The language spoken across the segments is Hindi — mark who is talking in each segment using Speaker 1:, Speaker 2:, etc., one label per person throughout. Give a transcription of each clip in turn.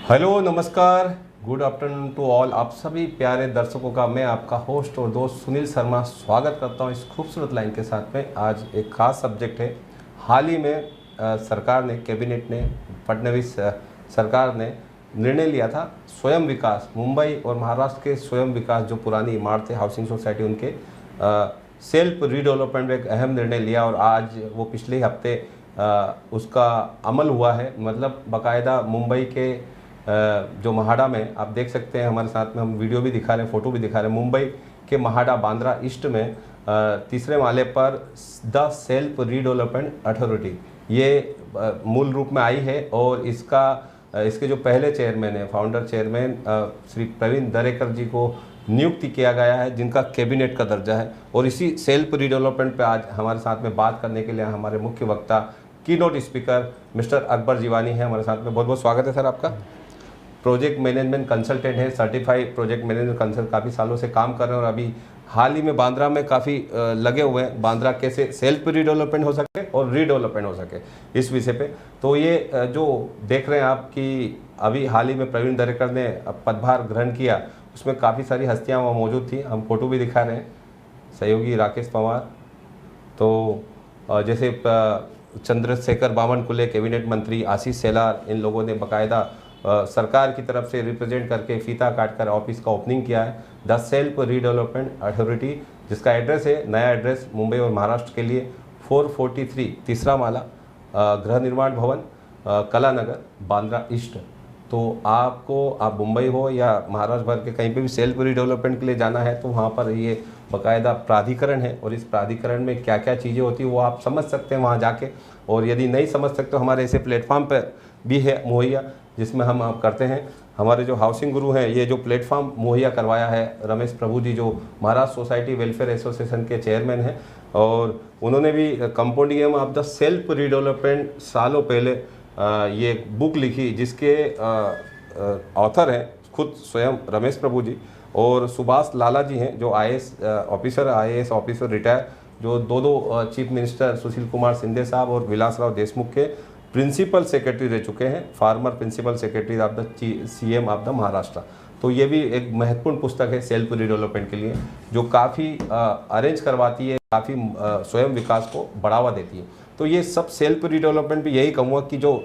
Speaker 1: हेलो, नमस्कार, गुड आफ्टरनून टू ऑल। आप सभी प्यारे दर्शकों का मैं आपका होस्ट और दोस्त सुनील शर्मा स्वागत करता हूं इस खूबसूरत लाइन के साथ में। आज एक खास सब्जेक्ट है। हाल ही में सरकार ने, कैबिनेट ने, फडणवीस सरकार ने निर्णय लिया था स्वयं विकास, मुंबई और महाराष्ट्र के स्वयं विकास जो पुरानी इमारतें, हाउसिंग सोसाइटी, उनके सेल्फ रीडेवलपमेंट में एक अहम निर्णय लिया और आज वो पिछले हफ्ते उसका अमल हुआ है। मतलब बाकायदा मुंबई के जो महाड़ा में आप देख सकते हैं, हमारे साथ में हम वीडियो भी दिखा रहे हैं, फ़ोटो भी दिखा रहे हैं। मुंबई के महाड़ा बांद्रा ईस्ट में तीसरे माले पर द सेल्फ रीडेवलपमेंट अथॉरिटी ये मूल रूप में आई है और इसके जो पहले चेयरमैन है, फाउंडर चेयरमैन श्री प्रवीण दरेकर जी को नियुक्ति किया गया है, जिनका कैबिनेट का दर्जा है। और इसी सेल्फ रीडेवलपमेंट पे आज हमारे साथ में बात करने के लिए हमारे मुख्य वक्ता, keynote speaker mister Akbar Jiwani है हमारे साथ में। बहुत बहुत स्वागत है सर आपका। प्रोजेक्ट मैनेजमेंट कंसल्टेंट है, सर्टिफाइड प्रोजेक्ट मैनेजमेंट कंसल्टेंट, काफ़ी सालों से काम कर रहे हैं और अभी हाल ही में बांद्रा में काफ़ी लगे हुए हैं। बांद्रा कैसे सेल्फ रीडेवलपमेंट हो सके और रीडेवलपमेंट हो सके, इस विषय पे। तो ये जो देख रहे हैं आप कि अभी हाल ही में प्रवीण दरेकर ने पदभार ग्रहण किया, उसमें काफ़ी सारी हस्तियाँ वहाँ मौजूद थी। हम फोटो भी दिखा रहे हैं। सहयोगी राकेश पवार, तो जैसे चंद्रशेखर बावनकुले कैबिनेट मंत्री, आशीष शेलार, इन लोगों ने बाकायदा सरकार की तरफ से रिप्रेजेंट करके फीता काटकर ऑफिस का ओपनिंग किया है। द सेल्फ रीडेवलपमेंट अथॉरिटी, जिसका एड्रेस है, नया एड्रेस मुंबई और महाराष्ट्र के लिए 443 तीसरा माला, गृह निर्माण भवन, कला नगर, बांद्रा ईस्ट। तो आप मुंबई हो या महाराष्ट्र भर के कहीं पे भी सेल्फ रीडेवलपमेंट के लिए जाना है तो वहाँ पर ये बाकायदा प्राधिकरण है और इस प्राधिकरण में क्या क्या चीज़ें होती है वो आप समझ सकते हैं वहाँ जाके। और यदि नहीं समझ सकते तो हमारे ऐसे प्लेटफॉर्म पर भी है मुहैया, जिसमें हम करते हैं। हमारे जो हाउसिंग गुरु हैं, ये जो प्लेटफॉर्म मुहैया करवाया है रमेश प्रभु जी, जो महाराष्ट्र सोसाइटी वेलफेयर एसोसिएशन के चेयरमैन हैं, और उन्होंने भी compounding of the self redevelopment सालों पहले ये बुक लिखी, जिसके ऑथर हैं खुद स्वयं रमेश प्रभु जी और सुभाष लाला जी हैं, जो आईएएस ऑफिसर रिटायर, जो दो चीफ मिनिस्टर सुशील कुमार शिंदे साहब और विलासराव देशमुख के प्रिंसिपल सेक्रेटरी रह चुके हैं, former principal secretary of the CM of the Maharashtra. तो ये भी एक महत्वपूर्ण पुस्तक है सेल्फ रीडेवलपमेंट के लिए, जो काफ़ी अरेंज करवाती है, काफ़ी स्वयं विकास को बढ़ावा देती है। तो ये सब सेल्फ रीडेवलपमेंट भी यही कहूँगा कि जो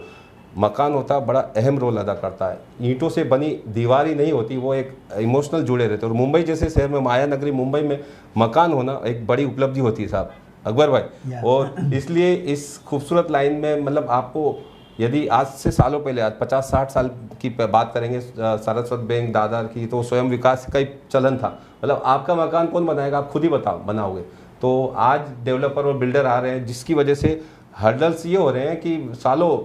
Speaker 1: मकान होता है बड़ा अहम रोल अदा करता है। ईंटों से बनी दीवार ही नहीं होती, वो एक इमोशनल जुड़े रहते हैं। और मुंबई जैसे शहर में, माया नगरी मुंबई में मकान होना एक बड़ी उपलब्धि होती है साहब अकबर भाई। और इसलिए इस खूबसूरत लाइन में, मतलब आपको यदि आज से सालों पहले, आज 50-60 साल की बात करेंगे, सरस्वत बैंक दादर की, तो स्वयं विकास का ही चलन था। मतलब आपका मकान कौन बनाएगा, आप खुद ही बनाओगे। तो आज डेवलपर और बिल्डर आ रहे हैं, जिसकी वजह से हर्डल्स ये हो रहे हैं कि सालों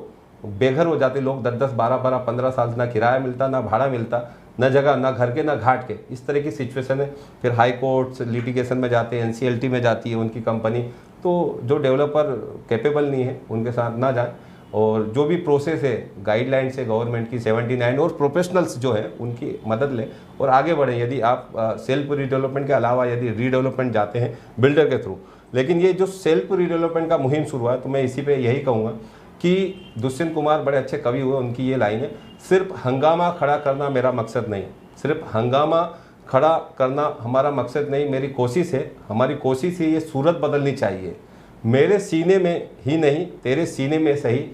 Speaker 1: बेघर हो जाते लोग, 10-10, 12-12, 15 साल ना किराया मिलता, ना भाड़ा मिलता, न जगह, ना घर के, ना घाट के, इस तरह की सिचुएशन है। फिर हाई कोर्ट्स लिटिगेशन में जाते हैं, एनसीएलटी में जाती है उनकी कंपनी। तो जो डेवलपर कैपेबल नहीं है उनके साथ ना जाए, और जो भी प्रोसेस है, गाइडलाइंस है गवर्नमेंट की 79 और प्रोफेशनल्स जो है उनकी मदद लें और आगे बढ़ें। यदि आप सेल्फ रीडेवलपमेंट के अलावा यदि रीडेवलपमेंट जाते हैं बिल्डर के थ्रू, लेकिन ये जो सेल्फ रीडेवलपमेंट का मुहिम शुरू हुआ है, तो मैं इसी पे यही कहूँगा कि दुष्यंत कुमार बड़े अच्छे कवि हुए, उनकी ये लाइन है, सिर्फ हंगामा खड़ा करना मेरा मकसद नहीं, सिर्फ हंगामा खड़ा करना हमारा मकसद नहीं, मेरी कोशिश है, हमारी कोशिश है, ये सूरत बदलनी चाहिए। मेरे सीने में ही नहीं, तेरे सीने में सही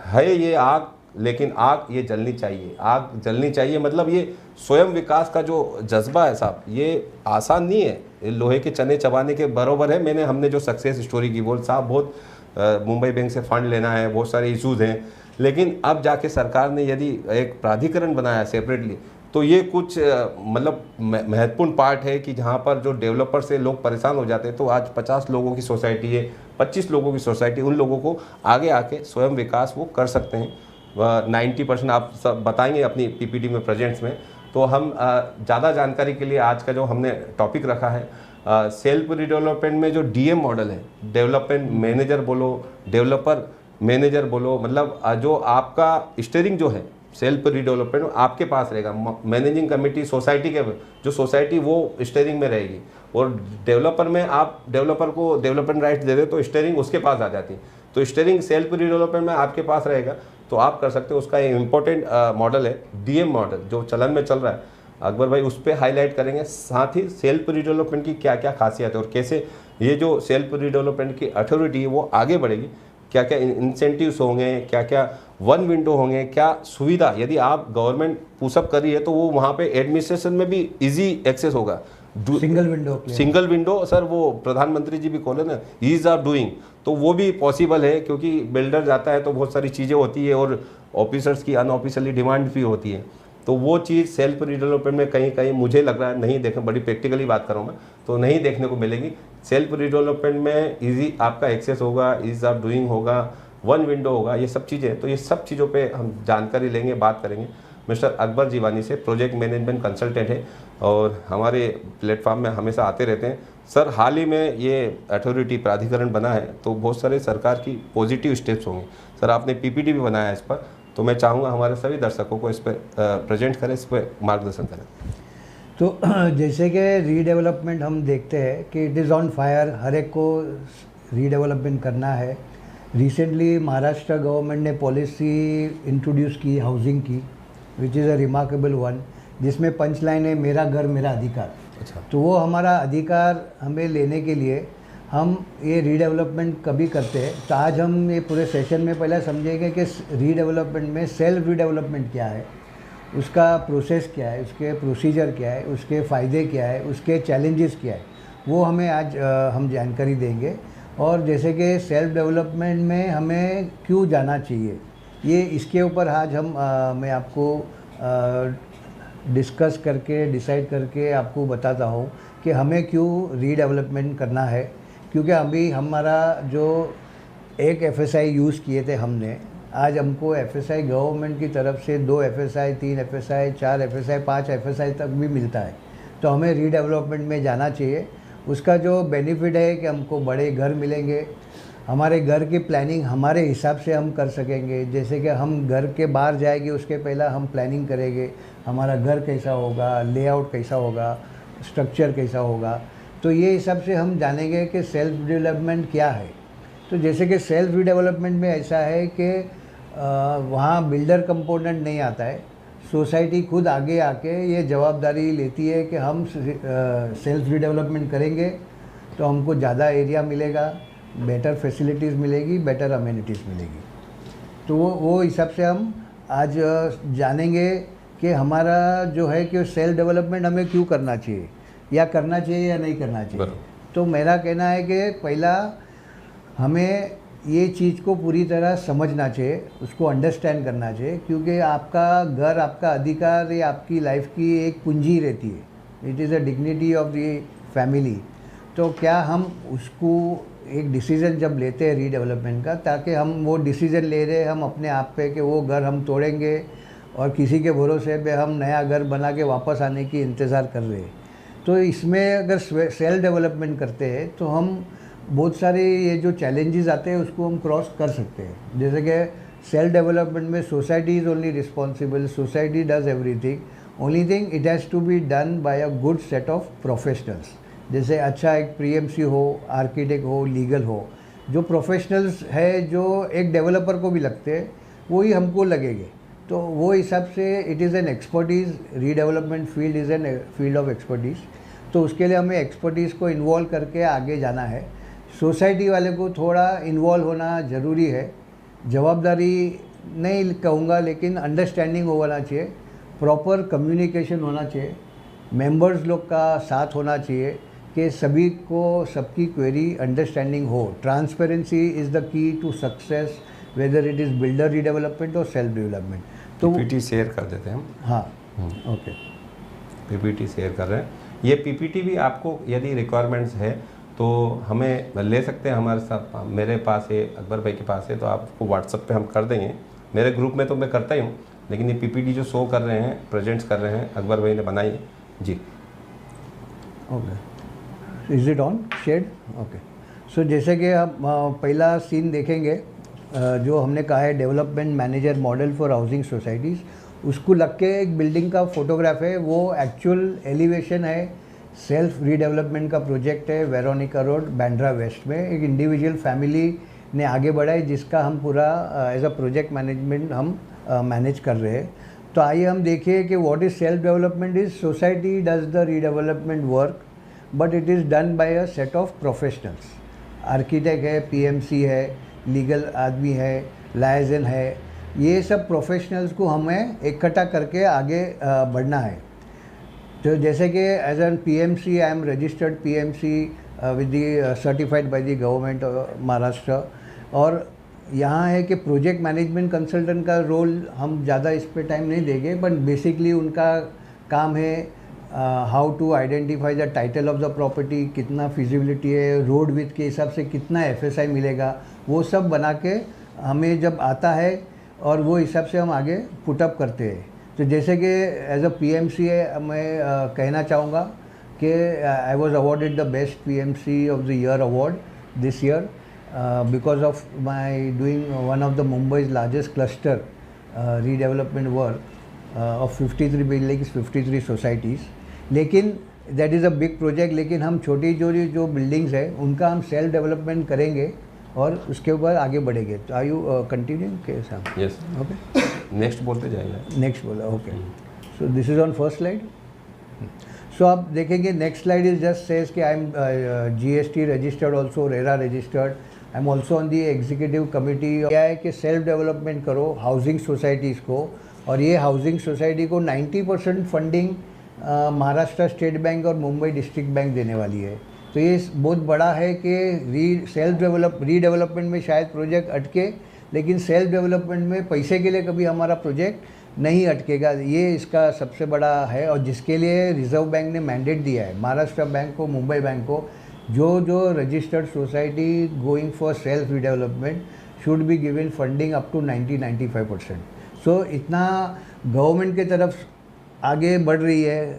Speaker 1: है ये आग, लेकिन आग ये जलनी चाहिए, आग जलनी चाहिए। मतलब ये स्वयं विकास का जो जज्बा है साहब, ये आसान नहीं है, ये लोहे के चने चबाने के बराबर है। हमने जो सक्सेस स्टोरी की, बोल साहब बहुत मुंबई बैंक से फंड लेना है, बहुत सारे इश्यूज़ हैं, लेकिन अब जाके सरकार ने यदि एक प्राधिकरण बनाया सेपरेटली, तो ये कुछ मतलब महत्वपूर्ण पार्ट है कि जहाँ पर जो डेवलपर से लोग परेशान हो जाते हैं, तो आज 50 लोगों की सोसाइटी है, 25 लोगों की सोसाइटी, उन लोगों को आगे आके स्वयं विकास वो कर सकते हैं। 90% आप सब बताएंगे अपनी पीपीटी में, प्रेजेंट्स में। तो हम ज़्यादा जानकारी के लिए आज का जो हमने टॉपिक रखा है, सेल्फ रीडेवलपमेंट में जो डीएम मॉडल है, डेवलपमेंट मैनेजर बोलो, डेवलपर मैनेजर बोलो, मतलब जो आपका स्टीयरिंग जो है सेल्फ रीडेवलपमेंट आपके पास रहेगा। मैनेजिंग कमेटी सोसाइटी के, जो सोसाइटी वो स्टीयरिंग में रहेगी, और डेवलपर में आप डेवलपर को डेवलपमेंट राइट्स दे दे तो स्टीयरिंग उसके पास आ जाती है। तो स्टीयरिंग सेल्फ रीडेवलपमेंट में आपके पास रहेगा। तो आप कर सकते हो। उसका एक इम्पोर्टेंट मॉडल है डीएम मॉडल, जो चलन में चल रहा है, अकबर भाई उस पर हाईलाइट करेंगे। साथ ही सेल्फ रिडेवलपमेंट की क्या क्या खासियत है और कैसे ये जो सेल्फ रिडेवलपमेंट की अथॉरिटी है वो आगे बढ़ेगी, क्या क्या इंसेंटिव्स होंगे, क्या क्या वन विंडो होंगे, क्या सुविधा, यदि आप गवर्नमेंट पुशअप कर रही है तो वो वहाँ पे एडमिनिस्ट्रेशन में भी इजी एक्सेस होगा। सिंगल विंडो सर, वो प्रधानमंत्री जी भी खोले ना, ईज ऑफ डूइंग, तो वो भी पॉसिबल है, क्योंकि बिल्डर जाता है तो बहुत सारी चीज़ें होती है और ऑफिसर्स की अनऑफिशियली डिमांड भी होती है। तो वो चीज़ सेल्फ रिडेवलपमेंट में कहीं कहीं मुझे लग रहा है नहीं देखने, बड़ी प्रैक्टिकली बात कर रहा हूँ मैं, तो नहीं देखने को मिलेगी। सेल्फ रिडेवलपमेंट में इजी आपका एक्सेस होगा, ईज ऑफ डूइंग होगा, वन विंडो होगा, ये सब चीज़ें। तो ये सब चीज़ों पे हम जानकारी लेंगे, बात करेंगे मिस्टर अकबर जीवानी से, प्रोजेक्ट मैनेजमेंट कंसल्टेंट है और हमारे प्लेटफॉर्म में हमेशा आते रहते हैं। सर, हाल ही में ये अथॉरिटी प्राधिकरण बना है तो बहुत सारे सरकार की पॉजिटिव स्टेप्स होंगे। सर, आपने पीपीटी भी बनाया है इस पर, तो मैं चाहूँगा हमारे सभी दर्शकों को इस पर प्रेजेंट करें, इस पर मार्गदर्शन करें।
Speaker 2: तो जैसे कि रीडेवलपमेंट हम देखते हैं कि इट इज़ ऑन फायर, हर एक को रीडेवलपमेंट करना है। रिसेंटली महाराष्ट्र गवर्नमेंट ने पॉलिसी इंट्रोड्यूस की हाउसिंग की, which is a remarkable one, जिसमें पंच लाइन है मेरा घर मेरा अधिकार।
Speaker 1: अच्छा।
Speaker 2: तो वो हमारा अधिकार हमें लेने के लिए हम ये रीडेवलपमेंट कभी करते हैं। तो आज हम ये पूरे सेशन में पहले समझेंगे कि रीडेवलपमेंट में सेल्फ रीडेवलपमेंट क्या है, उसका प्रोसेस क्या है, उसके प्रोसीजर क्या है, उसके फ़ायदे क्या है, उसके चैलेंजेस क्या है, वो हमें आज हम जानकारी देंगे। और जैसे कि सेल्फ डेवलपमेंट में हमें क्यों जाना चाहिए, ये इसके ऊपर आज मैं आपको डिस्कस करके डिसाइड करके आपको बताता हूँ कि हमें क्यों रीडेवलपमेंट करना है। क्योंकि अभी हमारा जो एक एफएसआई यूज़ किए थे हमने, आज हमको एफएसआई गवर्नमेंट की तरफ से 2 एफएसआई, 3 एफएसआई, 4 एफएसआई, 5 एफएसआई तक भी मिलता है। तो हमें रीडेवलपमेंट में जाना चाहिए। उसका जो बेनिफिट है कि हमको बड़े घर मिलेंगे, हमारे घर की प्लानिंग हमारे हिसाब से हम कर सकेंगे। जैसे कि हम घर के बाहर जाएंगे उसके पहले हम प्लानिंग करेंगे, हमारा घर कैसा होगा, लेआउट कैसा होगा, स्ट्रक्चर कैसा होगा। तो ये हिसाब से हम जानेंगे कि सेल्फ डेवलपमेंट क्या है। तो जैसे कि सेल्फ डेवलपमेंट में ऐसा है कि वहाँ बिल्डर कंपोनेंट नहीं आता है, सोसाइटी खुद आगे आके ये जवाबदारी लेती है कि हम सेल्फ डेवलपमेंट करेंगे तो हमको ज़्यादा एरिया मिलेगा, बेटर फैसिलिटीज़ मिलेगी, बेटर अमेनिटीज़ मिलेगी। तो वो हिसाब से हम आज जानेंगे कि हमारा जो है कि सेल्फ डेवलपमेंट हमें क्यों करना चाहिए, या करना चाहिए या नहीं करना चाहिए। तो मेरा कहना है कि पहला हमें ये चीज़ को पूरी तरह समझना चाहिए, उसको अंडरस्टैंड करना चाहिए। क्योंकि आपका घर, आपका अधिकार, ये आपकी लाइफ की एक पूंजी रहती है, it is a dignity of the family. तो क्या हम उसको एक डिसीज़न जब लेते हैं रीडेवलपमेंट का, ताकि हम वो डिसीज़न ले रहे हैं हम अपने आप पे कि वो घर हम तोड़ेंगे और किसी के भरोसे पे हम नया घर बना के वापस आने की इंतज़ार कर रहे हैं। तो इसमें अगर सेल्फ डेवलपमेंट करते हैं तो हम बहुत सारे ये जो चैलेंजेस आते हैं उसको हम क्रॉस कर सकते हैं। जैसे कि सेल्फ डेवलपमेंट में society is only responsible, society does everything, only thing it has to be done by a good set of professionals. जैसे अच्छा एक पीएमसी हो, आर्किटेक्ट हो, लीगल हो, जो प्रोफेशनल्स है जो एक डेवलपर को भी लगते हैं वही हमको लगेंगे। तो वो हिसाब से it is N expertise, redevelopment field is an field of expertise. तो उसके लिए हमें एक्सपर्टीज़ को इन्वॉल्व करके आगे जाना है। सोसाइटी वाले को थोड़ा इन्वॉल्व होना ज़रूरी है, जवाबदारी नहीं कहूँगा लेकिन अंडरस्टैंडिंग होना चाहिए, प्रॉपर कम्युनिकेशन होना चाहिए, मेंबर्स लोग का साथ होना चाहिए कि सभी को सबकी क्वेरी अंडरस्टैंडिंग हो। Transparency is the key to success, whether it is builder redevelopment और सेल्फ डेवलपमेंट। तो
Speaker 1: पीपीटी शेयर कर देते हैं हम।
Speaker 2: हाँ, ओके,
Speaker 1: पीपीटी शेयर कर रहे हैं। ये पीपीटी भी आपको यदि रिक्वायरमेंट्स है तो हमें ले सकते हैं हमारे साथ, मेरे पास है, अकबर भाई के पास है, तो आपको व्हाट्सएप पे हम कर देंगे। मेरे ग्रुप में तो मैं करता ही हूँ, लेकिन ये पीपीटी जो शो कर रहे हैं, प्रेजेंट्स कर रहे हैं, अकबर भाई ने बनाई है जी।
Speaker 2: Okay, is it on shared? Okay, so जैसे कि आप पहला सीन देखेंगे जो हमने कहा है development manager model for housing societies, उसको लग के एक बिल्डिंग का फोटोग्राफ है, वो एक्चुअल एलिवेशन है। सेल्फ रीडेवलपमेंट का प्रोजेक्ट है वेरोनिका रोड, बांद्रा वेस्ट में। एक इंडिविजुअल फैमिली ने आगे बढ़ाई, जिसका हम पूरा एज अ प्रोजेक्ट मैनेजमेंट हम मैनेज कर रहे हैं। तो आइए हम देखिए कि what is self development is society does the redevelopment work but it is done by a set of professionals. Architect है, पीएमसी है, लीगल आदमी है, लाइजन है, ये सब प्रोफेशनल्स को हमें इकट्ठा करके आगे बढ़ना है। तो जैसे कि as an PMC I am registered PMC with the certified by the government Maharashtra. और यहाँ है कि प्रोजेक्ट मैनेजमेंट कंसल्टेंट का रोल हम ज़्यादा इस पे टाइम नहीं देंगे, बट बेसिकली उनका काम है how to identify the title of the property, कितना फिजिबिलिटी है, रोड विथ के हिसाब से कितना एफएसआई मिलेगा, वो सब बना के हमें जब आता है और वो हिसाब से हम आगे पुटअप करते हैं। तो जैसे कि एज अ पीएमसी मैं कहना चाहूँगा कि I was awarded the best PMC of the year award this year because of my doing one of the Mumbai's largest cluster redevelopment work of 53 buildings, 53 societies. लेकिन that is a big project, लेकिन हम छोटी जो बिल्डिंग्स है उनका हम सेल्फ डेवलपमेंट करेंगे और उसके ऊपर आगे बढ़ेंगे। तो आर यू कंटिन्यू के साथ?
Speaker 1: यस, ओके, नेक्स्ट बोलते जाएंगे।
Speaker 2: नेक्स्ट बोला, okay. So this is on first slide. So आप देखेंगे next slide is just says कि I am GST registered, also RERA registered, I am also on the executive committee. क्या है कि सेल्फ डेवलपमेंट करो हाउसिंग सोसाइटीज़ को, और ये हाउसिंग सोसाइटी को 90% फंडिंग महाराष्ट्र स्टेट बैंक और मुंबई डिस्ट्रिक्ट बैंक देने वाली है। तो ये बहुत बड़ा है कि रीडेवलपमेंट में शायद प्रोजेक्ट अटके, लेकिन सेल्फ डेवलपमेंट में पैसे के लिए कभी हमारा प्रोजेक्ट नहीं अटकेगा। ये इसका सबसे बड़ा है, और जिसके लिए रिजर्व बैंक ने मैंडेट दिया है महाराष्ट्र बैंक को, मुंबई बैंक को, जो registered society going for self redevelopment should be given funding up to 90-95%। So इतना गवर्नमेंट की तरफ आगे बढ़ रही है,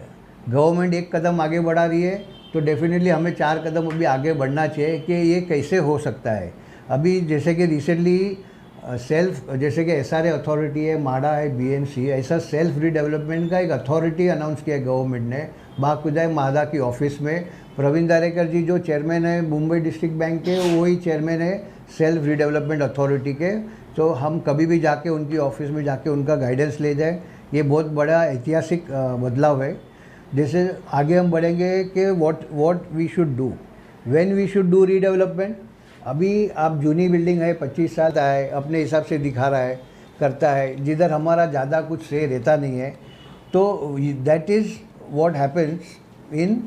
Speaker 2: गवर्नमेंट एक कदम आगे बढ़ा रही है, तो डेफिनेटली हमें 4 कदम अभी आगे बढ़ना चाहिए कि ये कैसे हो सकता है। अभी जैसे कि रिसेंटली जैसे कि एसआरए अथॉरिटी है, माडा है, बीएमसी, ऐसा सेल्फ रीडेवलपमेंट का एक अथॉरिटी अनाउंस किया गवर्नमेंट ने बाकुदाय मादा की ऑफिस में। प्रवीण दारेकर जी जो चेयरमैन है मुंबई डिस्ट्रिक्ट बैंक के, वही चेयरमैन है सेल्फ रीडेवलपमेंट अथॉरिटी के। तो हम कभी भी जाके उनकी ऑफिस में जाके उनका गाइडेंस ले जाए, ये बहुत बड़ा ऐतिहासिक बदलाव है। जैसे आगे हम बढ़ेंगे कि what we should do when we should do redevelopment. अभी आप जूनी बिल्डिंग है, 25 साल है, अपने हिसाब से दिखा रहा है, करता है, जिधर हमारा ज़्यादा कुछ से रहता नहीं है, तो that is what happens in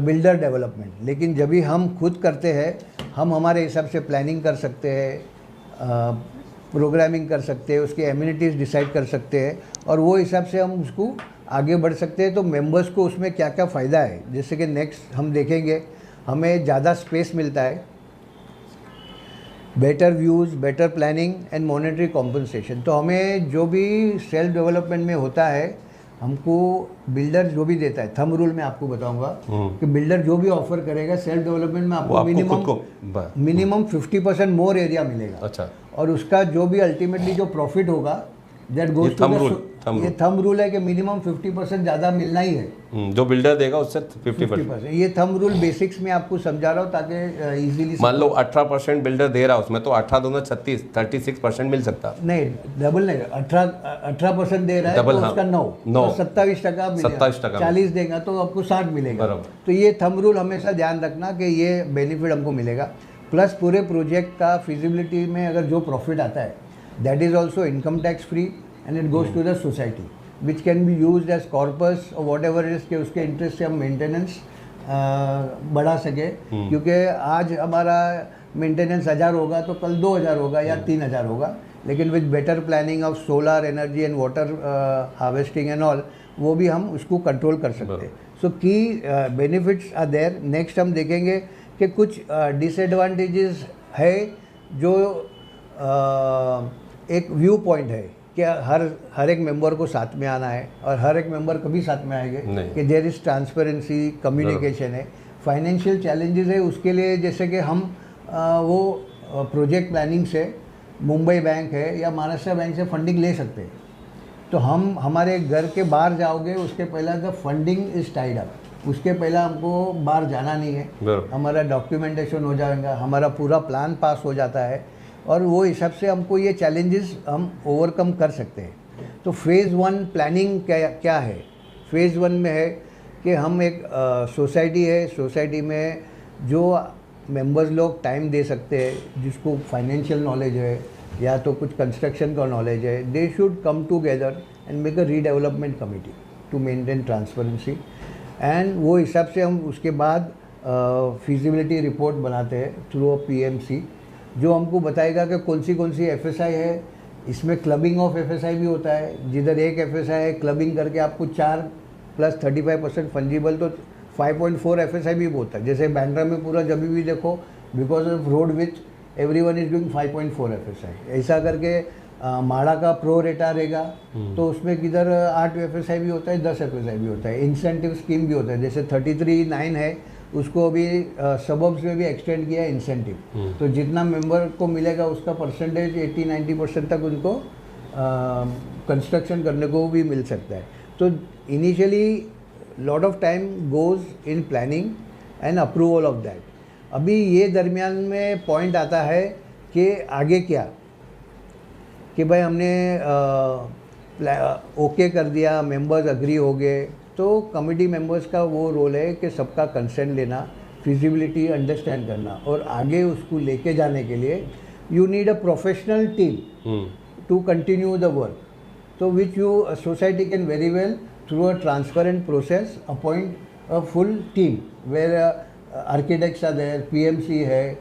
Speaker 2: builder development. लेकिन जब भी हम खुद करते हैं, हम हमारे हिसाब से प्लानिंग कर सकते हैं, प्रोग्रामिंग कर सकते हैं, उसके एमिनिटीज़ डिसाइड कर सकते हैं, और वो हिसाब से हम उसको आगे बढ़ सकते हैं। तो मेंबर्स को उसमें क्या क्या फ़ायदा है, जैसे कि नेक्स्ट हम देखेंगे, हमें ज़्यादा स्पेस मिलता है, better views, better planning and monetary compensation. तो हमें जो भी सेल्फ डेवलपमेंट में होता है, हमको बिल्डर जो भी देता है, थंब रूल में आपको बताऊंगा कि बिल्डर जो भी ऑफर करेगा सेल्फ डेवलपमेंट में, आपको मिनिमम 50% मोर एरिया मिलेगा।
Speaker 1: अच्छा।
Speaker 2: और उसका जो भी अल्टीमेटली जो प्रॉफिट होगा, दैट गोज टू ये थंब रूल है कि मिनिमम 50% ज़्यादा मिलना ही है।
Speaker 1: जो बिल्डर देगा उससे 50%।
Speaker 2: ये थंब रूल बेसिक्स में आपको समझा रहा हूँ ताकि इजीली।
Speaker 1: मान लो 18% बिल्डर दे रहा है उसमें, तो 18 दूना 36% मिल सकता।
Speaker 2: नहीं, डबल नहीं, 18% दे रहा है,
Speaker 1: डबल,
Speaker 2: तो उसका 9 27%
Speaker 1: 27%,
Speaker 2: 40 देगा तो आपको 60 मिलेगा। तो ये थंब रूल हमेशा ध्यान रखना कि ये बेनिफिट हमको मिलेगा। प्लस पूरे प्रोजेक्ट का फिजिबिलिटी में अगर जो प्रॉफिट आता है, that is also income tax free and it goes to the society which can be used as corpus और वॉट एवर इज के उसके इंटरेस्ट से हम मेंटेनेंस बढ़ा सके। क्योंकि आज हमारा मेंटेनेंस 1000 होगा तो कल 2000 होगा या 3000 होगा, लेकिन with better planning of solar energy and water harvesting and all, वो भी हम उसको कंट्रोल कर सकते हैं। सो key benefits are there. Next हम देखेंगे कि कुछ डिसएडवांटेजेस है, जो एक व्यू पॉइंट है कि हर एक मेंबर को साथ में आना है, और हर एक मेंबर कभी साथ में आएंगे कि देयर इज़ ट्रांसपेरेंसी, कम्युनिकेशन है। फाइनेंशियल चैलेंजेस है, उसके लिए जैसे कि हम वो प्रोजेक्ट प्लानिंग से मुंबई बैंक है या महाराष्ट्र बैंक से फंडिंग ले सकते हैं। तो हम हमारे घर के बाहर जाओगे, उसके पहले the funding is tied up, उसके पहले हमको बाहर जाना नहीं है,
Speaker 1: बरोबर।
Speaker 2: हमारा डॉक्यूमेंटेशन हो जाएगा, हमारा पूरा प्लान पास हो जाता है और वो हिसाब से हमको ये चैलेंजेस हम ओवरकम कर सकते हैं। तो फेज़ 1 प्लानिंग क्या है? फेज़ 1 में है कि हम एक सोसाइटी है, सोसाइटी में जो मेंबर्स लोग टाइम दे सकते हैं, जिसको फाइनेंशियल नॉलेज है या तो कुछ कंस्ट्रक्शन का नॉलेज है, they should come together and make a redevelopment committee to maintain transparency. And वो हिसाब से हम उसके बाद फिजिबिलिटी रिपोर्ट बनाते हैं थ्रू अ PMC, जो हमको बताएगा कि कौन सी FSI है। इसमें क्लबिंग ऑफ FSI भी होता है, जिधर एक FSI है क्लबिंग करके आपको 4 + 35% फंजिबल, तो 5.4 FSI भी होता है। जैसे बैंड्रा में पूरा जब भी देखो, because of road which everyone is doing 5.4 FSI, ऐसा करके माड़ा का प्रो रेटा रहेगा तो उसमें किधर 8 FSI भी होता है, 10 FSI भी होता है। इंसेंटिव स्कीम भी होता है, जैसे 33(9) है, उसको अभी सबब्स में भी एक्सटेंड किया है इंसेंटिव। तो जितना मेंबर को मिलेगा उसका परसेंटेज 80-90% तक उनको कंस्ट्रक्शन करने को भी मिल सकता है। तो initially lot of time goes in planning and approval of that. अभी ये दरमियान में पॉइंट आता है कि आगे क्या, कि भाई हमने ओके कर दिया, मेंबर्स अग्री हो गए, तो कमेटी मेंबर्स का वो रोल है कि सबका कंसेंट लेना, फिजिबिलिटी अंडरस्टैंड करना और आगे उसको लेके जाने के लिए you need a professional team to continue the work. तो which you society can very well through a transparent process appoint a full team where architects are there, PMC है,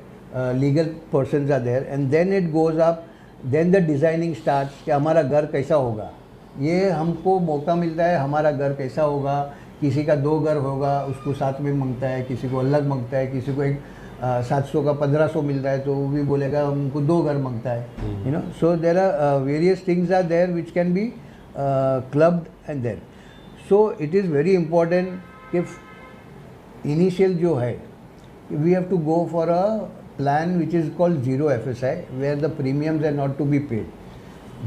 Speaker 2: legal persons are there, and then it goes up, then the designing starts कि हमारा घर कैसा होगा। ये हमको मौका मिलता है, हमारा घर कैसा होगा। किसी का 2 घर होगा, उसको साथ में मांगता है, किसी को अलग मांगता है, किसी को एक 700 का 1500 मिलता है तो वो भी बोलेगा हमको 2 घर मांगता है, you know. So there are various things are there which can be clubbed and there. So it is very important कि इनिशियल जो है, we have to go for a plan which is called 0 FSI where the premiums are not to be paid.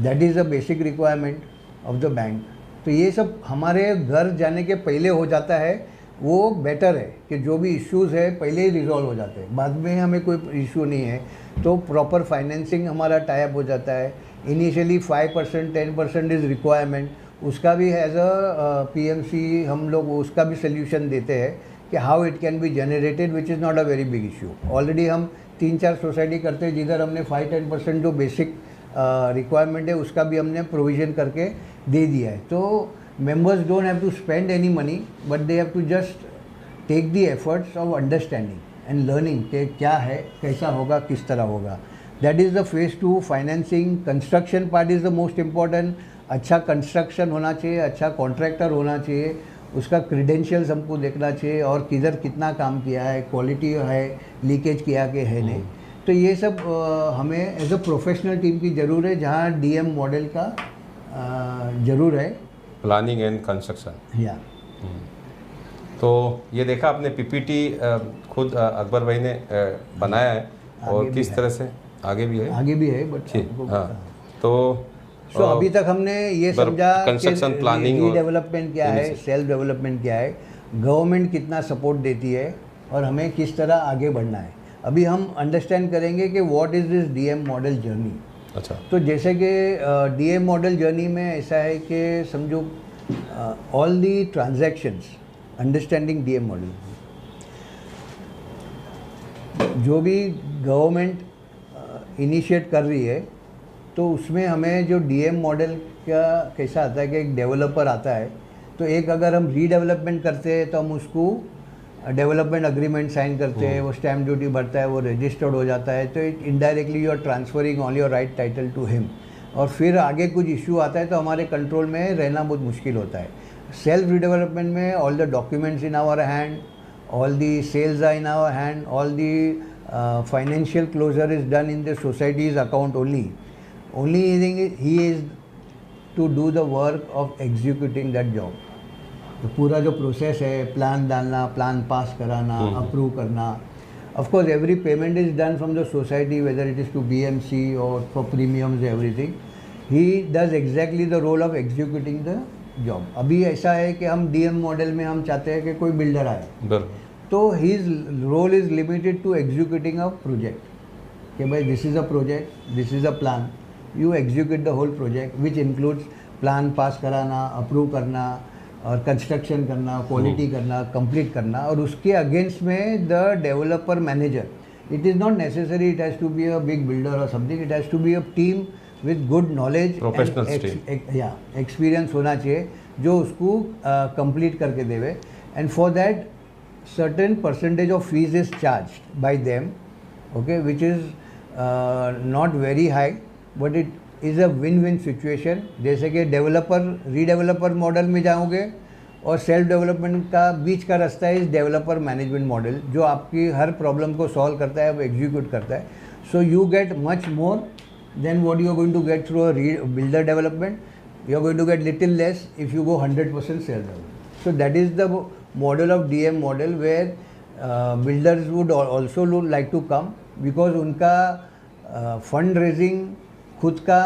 Speaker 2: That is the basic requirement of the bank. तो ये सब हमारे घर जाने के पहले हो जाता है, वो बेटर है कि जो भी इश्यूज़ है पहले ही रिजॉल्व हो जाते हैं, बाद में हमें कोई इशू नहीं है तो प्रॉपर फाइनेंसिंग हमारा टाइप हो जाता है। इनिशियली 5% 10% इज़ रिक्वायरमेंट, उसका भी एज अ PMC हम लोग उसका भी सोल्यूशन देते हैं कि how it can be generated, which is not a very big issue. Already हम 3-4 सोसाइटी करते हैं जिधर हमने 5-10% जो बेसिक रिक्वायरमेंट है उसका भी हमने प्रोविज़न करके दे दिया है। तो members don't have to spend any money, but they have to just take the efforts of understanding and learning कि क्या है, कैसा होगा, किस तरह होगा। That is the phase 2 financing. Construction part is the most important. अच्छा कंस्ट्रक्शन होना चाहिए, अच्छा कॉन्ट्रैक्टर होना चाहिए, उसका क्रीडेंशियल्स हमको देखना चाहिए और किधर कितना काम किया है, क्वालिटी है, लीकेज किया कि है नहीं। तो ये सब हमें एज अ प्रोफेशनल टीम की ज़रूर है, जहाँ DM मॉडल का ज़रूर है,
Speaker 1: प्लानिंग एंड कंस्ट्रक्शन।
Speaker 2: या
Speaker 1: तो ये देखा आपने PPT खुद अकबर भाई ने बनाया है और किस तरह से आगे भी है
Speaker 2: बट
Speaker 1: हाँ। तो
Speaker 2: सो अभी तक हमने ये समझा
Speaker 1: कंस्ट्रक्शन प्लानिंग
Speaker 2: कि डेवलपमेंट क्या है, सेल्फ डेवलपमेंट क्या है, गवर्नमेंट कितना सपोर्ट देती है और हमें किस तरह आगे बढ़ना है। अभी हम अंडरस्टैंड करेंगे कि what is this DM model journey.
Speaker 1: अच्छा, तो
Speaker 2: जैसे कि DM मॉडल जर्नी में ऐसा है कि समझो all the transactions understanding DM model, जो भी गवर्नमेंट इनिशिएट कर रही है तो उसमें हमें जो DM मॉडल का कैसा आता है कि एक डेवलपर आता है, तो एक अगर हम रीडेवलपमेंट करते हैं तो हम उसको डेवलपमेंट अग्रीमेंट साइन करते हैं, वो स्टैम्प ड्यूटी भरता है, वो रजिस्टर्ड हो जाता है, तो indirectly you are transferring all your right title to him. और फिर आगे कुछ इशू आता है तो हमारे कंट्रोल में रहना बहुत मुश्किल होता है। सेल्फ रीडेवलपमेंट में all the documents in our hand, all the sales are in our hand, all the financial closure is done in the society's account only thing he is to do the work of executing that job. तो पूरा जो प्रोसेस है, प्लान डालना, प्लान पास कराना, अप्रूव करना, of course every payment is done from the society whether it is to BMC और for premiums everything. He does exactly the role of executing the job. अभी ऐसा है कि हम डीएम मॉडल में हम चाहते हैं कि कोई बिल्डर आए, तो his role is limited to executing a project, कि भाई this is a project, this is a plan, you execute the whole project which includes plan pass कराना, अप्रूव करना और कंस्ट्रक्शन करना, क्वालिटी करना, कंप्लीट करना, और उसके अगेंस्ट में the developer manager, it is not necessary it has to be a big builder और something, it has to be a team with good knowledge, या एक्सपीरियंस होना चाहिए जो उसको कंप्लीट करके देवे। And for that certain percentage of fees is charged by them, okay, which is not very high, but it is a win-win situation। जैसे कि रीडेवलपर मॉडल में जाओगे और सेल्फ डेवलपमेंट का बीच का रास्ता है इस डेवलपर मैनेजमेंट मॉडल, जो आपकी हर प्रॉब्लम को सॉल्व करता है, वो एग्जीक्यूट करता है। So you get much more than what you are going to get through a builder development, you are going to get little less if you go 100% self development. So that is the model of DM model where builders would also like to come, because उनका फंड रेजिंग खुद का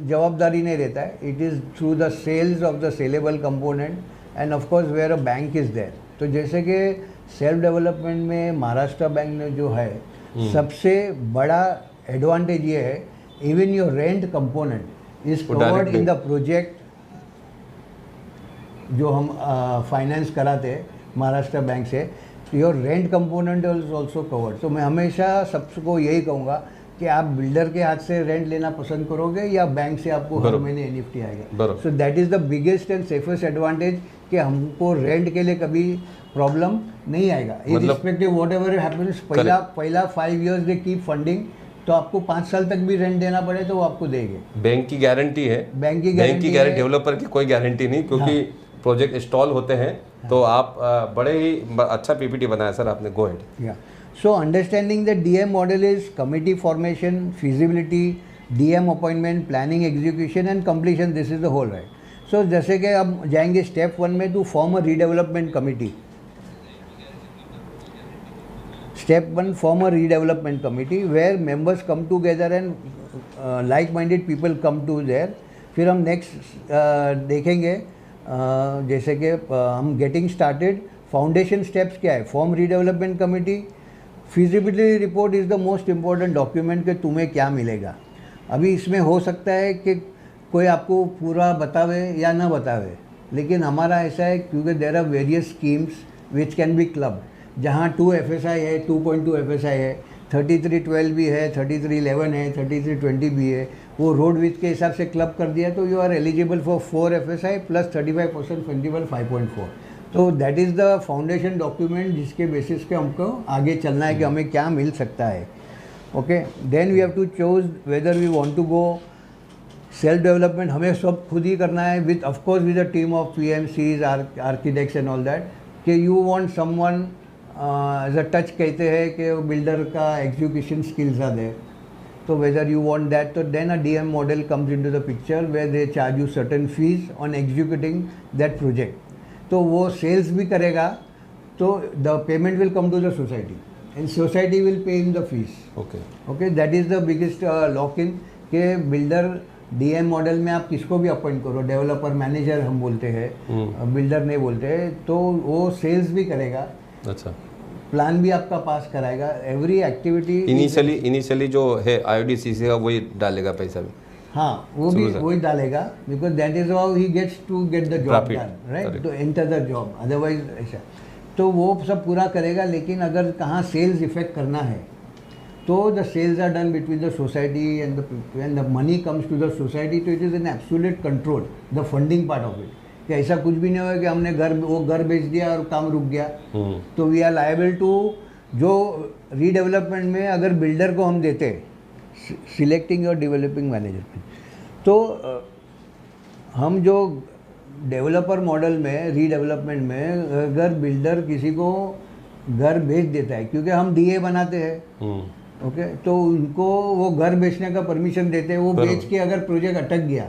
Speaker 2: जवाबदारी नहीं रहता है, it is through the sales of the saleable component and of course where a bank is there. तो जैसे कि सेल्फ डेवलपमेंट में महाराष्ट्र बैंक ने जो है सबसे बड़ा एडवांटेज ये है, even your rent component is covered in the project जो हम फाइनेंस कराते हैं महाराष्ट्र बैंक से, your rent component is also covered. तो मैं हमेशा सबको यही कहूँगा कि आप बिल्डर के हाथ से रेंट लेना पसंद करोगे या बैंक से आपको हर महीने एनईएफटी आएगा। So that is the biggest and safest advantage कि हमको रेंट के लिए कभी प्रॉब्लम नहीं आएगा, इररिस्पेक्टिव वॉट एवर हैपेंस। पहला 5 years दे कीप फंडिंग, तो आपको 5 साल तक भी रेंट देना पड़े तो वो आपको देंगे।
Speaker 1: बैंक की गारंटी है, बैंक की गारंटी, डेवलपर की कोई गारंटी नहीं, क्योंकि प्रोजेक्ट इंस्टॉल होते हैं। तो आप बड़े ही अच्छा पीपीटी बनाया सर आपने, go ahead.
Speaker 2: So understanding the DM model is committee formation, feasibility, DM appointment, planning, execution and completion, this is the whole right. So जैसे कि अब जाएंगे स्टेप 1 में, to form a redevelopment committee. Step 1, form a redevelopment committee where members come together and like-minded people come to there। फिर हम नेक्स्ट देखेंगे जैसे कि हम गेटिंग स्टार्टेड, फाउंडेशन स्टेप्स क्या है, form redevelopment committee, feasibility report is the most important document कि तुम्हें क्या मिलेगा। अभी इसमें हो सकता है कि कोई आपको पूरा बतावे या ना बतावे, लेकिन हमारा ऐसा है क्योंकि there are various schemes which can be club, जहाँ 2 FSI है, 2.2 FSI है, 3312 भी है, 3311 है, 3320 भी है, वो रोड विथ के हिसाब से क्लब कर दिया तो you are eligible for 4 FSI plus 35% fungible 5.4। तो that is the foundation document जिसके बेसिस पे हमको आगे चलना है कि हमें क्या मिल सकता है। Okay, then we have to choose whether we want to go self development, हमें सब खुद ही करना है with of course with a team of PMCs, architects and all that, कि you want someone as a touch कहते हैं कि बिल्डर का एग्जीक्यूशन स्किल्स आर देयर। तो वेदर यू वांट दैट, तो then a DM model comes into the picture where they charge you certain fees on executing that project. तो वो सेल्स भी करेगा, तो the payment will come to the society and society will pay in the fees. Okay, that is the biggest lock in के बिल्डर डीएम मॉडल में आप किसको भी अपॉइंट करो, डेवलपर मैनेजर हम बोलते हैं, बिल्डर नहीं बोलते हैं, तो वो सेल्स भी करेगा, अच्छा, प्लान भी आपका पास कराएगा, एवरी एक्टिविटी इनिशियली जो है IODCC का वही डालेगा पैसा भी, हाँ वो भी वही डालेगा, because that is how he gets to get the job done, right, to enter the job, otherwise ऐसा। तो वो सब पूरा करेगा, लेकिन अगर कहाँ सेल्स इफेक्ट करना है तो the sales are done between the society and the money comes to the society, तो it is an absolute control the funding part of it, कि ऐसा कुछ भी नहीं होगा कि हमने वो घर बेच दिया और काम रुक गया। तो वी आर लायबल टू, जो रीडेवलपमेंट में अगर बिल्डर को हम देते सिलेक्टिंग और डेवलपिंग मैनेजर, तो हम जो डेवलपर मॉडल में रीडेवलपमेंट में अगर बिल्डर किसी को घर बेच देता है, क्योंकि हम DA बनाते हैं, ओके, तो उनको वो घर बेचने का परमिशन देते हैं, वो बेच के अगर प्रोजेक्ट अटक गया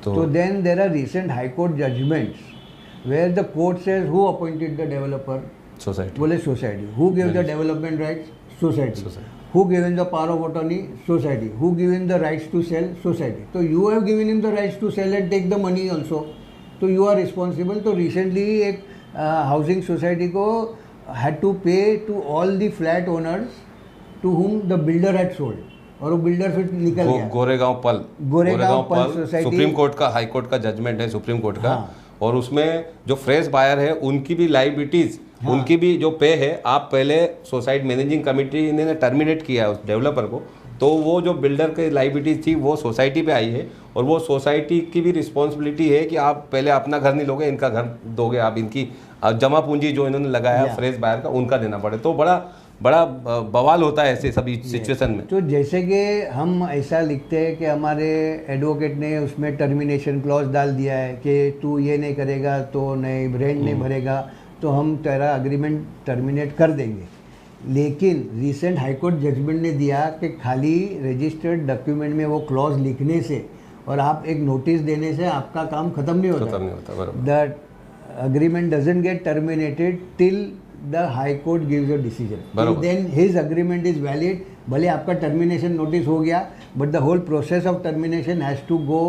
Speaker 2: तो then there are recent high court judgments where the court says who appointed the developer, society, बोले society, who gave the development rights, society, who given the power of attorney, society, who given the rights to sell, society. So you have given him the rights to sell and take the money also, तो यू आर रिस्पॉन्सिबल। तो रिसेंटली एक हाउसिंग सोसाइटी को had to pay to all the flat owners to whom the builder had sold, और वो बिल्डर फिर निकल गया।
Speaker 1: गोरेगांव पल
Speaker 2: सोसाइटी,
Speaker 1: सुप्रीम कोर्ट का, हाई कोर्ट का जजमेंट है सुप्रीम कोर्ट का।
Speaker 2: हाँ।
Speaker 1: और उसमें जो फ्रेश बायर है उनकी भी लाइबिलिटीज, हाँ। उनकी भी जो पे है, आप पहले सोसाइटी मैनेजिंग कमेटी ने टर्मिनेट किया है उस डेवलपर को, तो वो जो बिल्डर की लाइबिलिटीज थी वो सोसाइटी पे आई है, और वो सोसाइटी की भी रिस्पॉन्सिबिलिटी है कि आप पहले अपना घर नहीं लोगे, इनका घर दोगे आप, इनकी जमा पूंजी जो इन्होंने लगाया फ्रेश बायर का उनका देना पड़े। तो बड़ा बवाल होता है ऐसे सभी सिचुएशन में।
Speaker 2: तो जैसे कि हम ऐसा लिखते हैं कि हमारे एडवोकेट ने उसमें टर्मिनेशन क्लॉज डाल दिया है कि तू ये नहीं करेगा तो नहीं, रेंट नहीं भरेगा तो हम तेरा अग्रीमेंट टर्मिनेट कर देंगे। लेकिन रिसेंट हाईकोर्ट जजमेंट ने दिया कि खाली रजिस्टर्ड डॉक्यूमेंट में वो क्लॉज लिखने से और आप एक नोटिस देने से आपका काम खत्म नहीं होता। The agreement doesn't get terminated till the high court gives a decision. Then his agreement is valid. भले आपका टर्मिनेशन नोटिस हो गया, but the whole process of termination has to go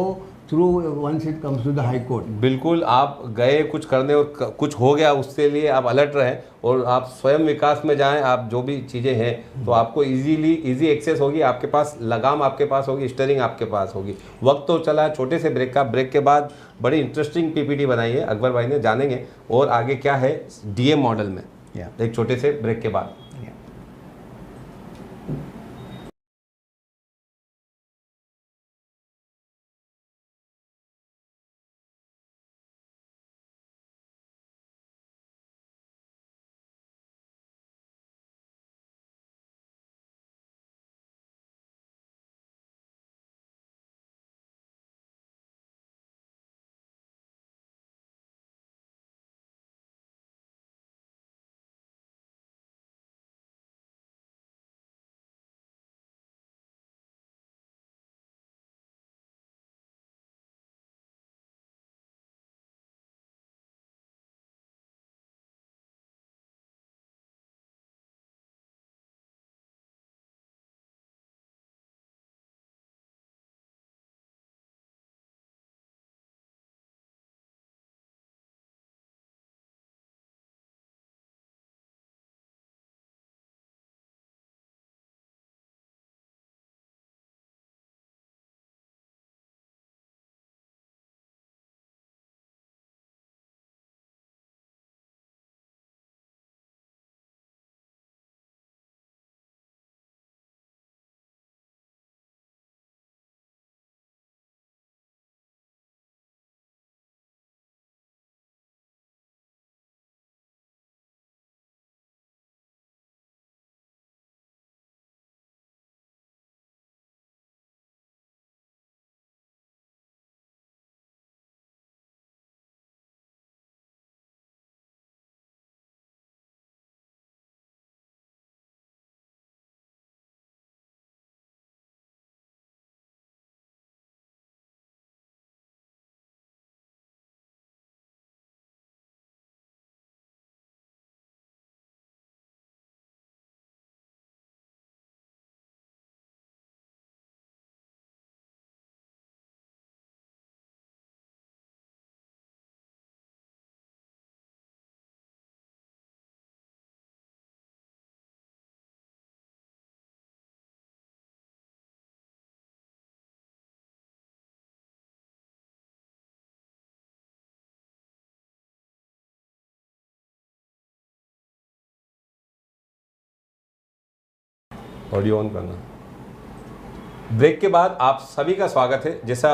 Speaker 2: through once it comes to the high court.
Speaker 1: बिल्कुल, आप गए कुछ करने और कुछ हो गया, उसके लिए आप अलर्ट रहें और आप स्वयं विकास में जाएं। आप जो भी चीज़ें हैं तो आपको इजी एक्सेस होगी, आपके पास लगाम आपके पास होगी, स्टीयरिंग आपके पास होगी। वक्त तो चला है छोटे से ब्रेक का। ब्रेक के बाद बड़ी इंटरेस्टिंग पीपीटी बनाई है अकबर भाई ने, जानेंगे और आगे क्या है डीएम मॉडल में, एक छोटे से ब्रेक के बाद। ऑडियो ऑन करना। ब्रेक के बाद आप सभी का स्वागत है। जैसा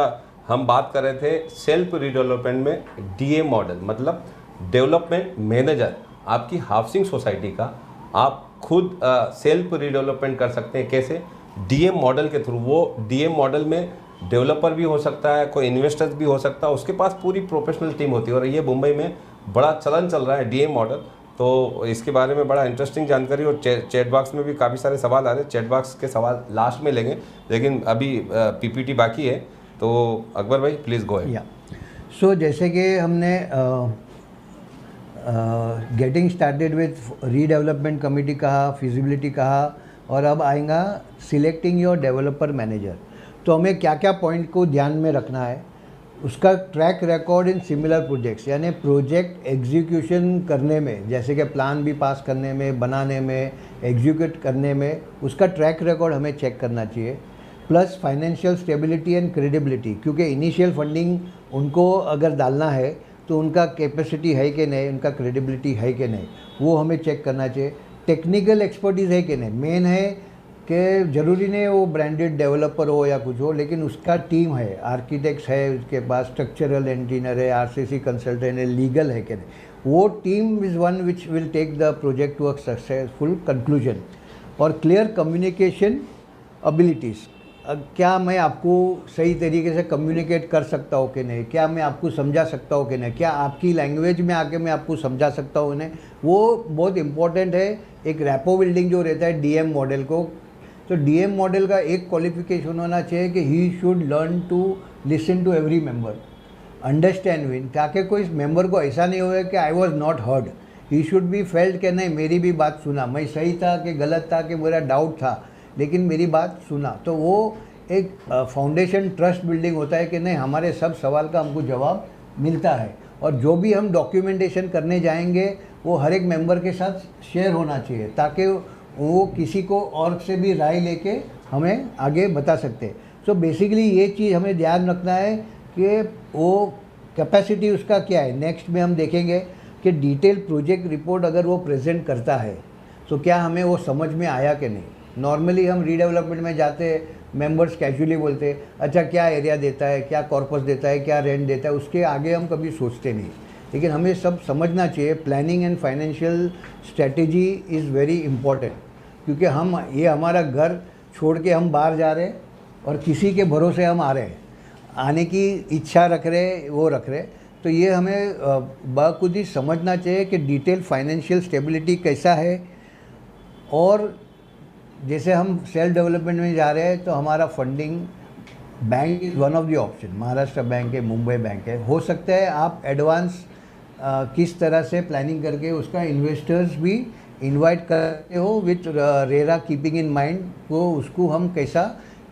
Speaker 1: हम बात कर रहे थे सेल्फ रीडेवलपमेंट में डीए मॉडल, मतलब डेवलपमेंट मैनेजर आपकी हाउसिंग सोसाइटी का आप खुद सेल्फ रीडेवलपमेंट कर सकते हैं। कैसे? डीएम मॉडल के थ्रू। वो डीएम मॉडल में डेवलपर भी हो सकता है, कोई इन्वेस्टर्स भी हो सकता है, उसके पास पूरी प्रोफेशनल टीम होती है और ये मुंबई में बड़ा चलन चल रहा है डीएम मॉडल। तो इसके बारे में बड़ा इंटरेस्टिंग जानकारी और चैट बॉक्स में भी काफ़ी सारे सवाल आ रहे हैं। चैट बॉक्स के सवाल लास्ट में लेंगे, लेकिन अभी पीपीटी बाकी है। तो अकबर भाई प्लीज़ गो अहेड।
Speaker 2: सो जैसे कि हमने getting started with redevelopment committee कहा, फिजिबिलिटी कहा, और अब आएगा सिलेक्टिंग योर डेवलपर मैनेजर। तो हमें क्या क्या पॉइंट को ध्यान में रखना है उसका track record in similar projects, यानी प्रोजेक्ट एग्जीक्यूशन करने में, जैसे कि प्लान भी पास करने में, बनाने में, एग्जीक्यूट करने में, उसका ट्रैक रिकॉर्ड हमें चेक करना चाहिए। Plus financial stability and credibility, क्योंकि इनिशियल फंडिंग उनको अगर डालना है तो उनका कैपेसिटी है कि नहीं, उनका क्रेडिबिलिटी है कि नहीं, वो हमें चेक करना चाहिए। टेक्निकल एक्सपर्टीज़ है कि नहीं, मेन है कि ज़रूरी नहीं वो ब्रांडेड डेवलपर हो या कुछ हो, लेकिन उसका टीम है, आर्किटेक्ट्स है उसके पास, स्ट्रक्चरल इंजीनियर है, आरसीसी कंसल्टेंट है, लीगल है कि नहीं, वो team is one which will take the project to a successful conclusion. और क्लियर कम्युनिकेशन एबिलिटीज़, क्या मैं आपको सही तरीके से कम्युनिकेट कर सकता हूँ कि नहीं, क्या मैं आपको समझा सकता हूँ कि नहीं, क्या आपकी लैंग्वेज में आके मैं आपको समझा सकता हूँ नहीं, वो बहुत इंपॉर्टेंट है। एक रैपो बिल्डिंग जो रहता है डीएम मॉडल को, तो डीएम मॉडल का एक क्वालिफिकेशन होना चाहिए कि he should learn to listen to every member, understand win, ताकि कोई मेंबर को ऐसा नहीं होए कि I was not heard. He should be felt कि नहीं मेरी भी बात सुना, मैं सही था कि गलत था कि मेरा डाउट था, लेकिन मेरी बात सुना। तो वो एक फाउंडेशन ट्रस्ट बिल्डिंग होता है कि नहीं हमारे सब सवाल का हमको जवाब मिलता है। और जो भी हम डॉक्यूमेंटेशन करने जाएंगे वो हर एक मेंबर के साथ शेयर होना चाहिए, ताकि वो किसी को और से भी राय लेके हमें आगे बता सकते हैं। सो बेसिकली ये चीज़ हमें ध्यान रखना है कि वो कैपेसिटी उसका क्या है। नेक्स्ट में हम देखेंगे कि डिटेल प्रोजेक्ट रिपोर्ट अगर वो प्रेजेंट करता है तो क्या हमें वो समझ में आया कि नहीं। नॉर्मली हम रीडेवलपमेंट में जाते हैं, मेंबर्स कैजुअली बोलते हैं अच्छा क्या एरिया देता है, क्या कॉर्पस देता है, क्या रेंट देता है, उसके आगे हम कभी सोचते नहीं। लेकिन हमें सब समझना चाहिए, planning and financial strategy is very important, क्योंकि हम ये हमारा घर छोड़ के हम बाहर जा रहे हैं और किसी के भरोसे हम आ रहे हैं, आने की इच्छा रख रहे वो रख रहे। तो ये हमें बाखुद ही समझना चाहिए कि डिटेल फाइनेंशियल स्टेबिलिटी कैसा है। और जैसे हम सेल्फ डेवलपमेंट में जा रहे हैं तो हमारा funding bank is one of the option, Maharashtra bank है, मुंबई बैंक है। हो सकता है आप एडवांस किस तरह से प्लानिंग करके उसका इन्वेस्टर्स भी इनवाइट करते हो with RERA keeping in mind को उसको हम कैसा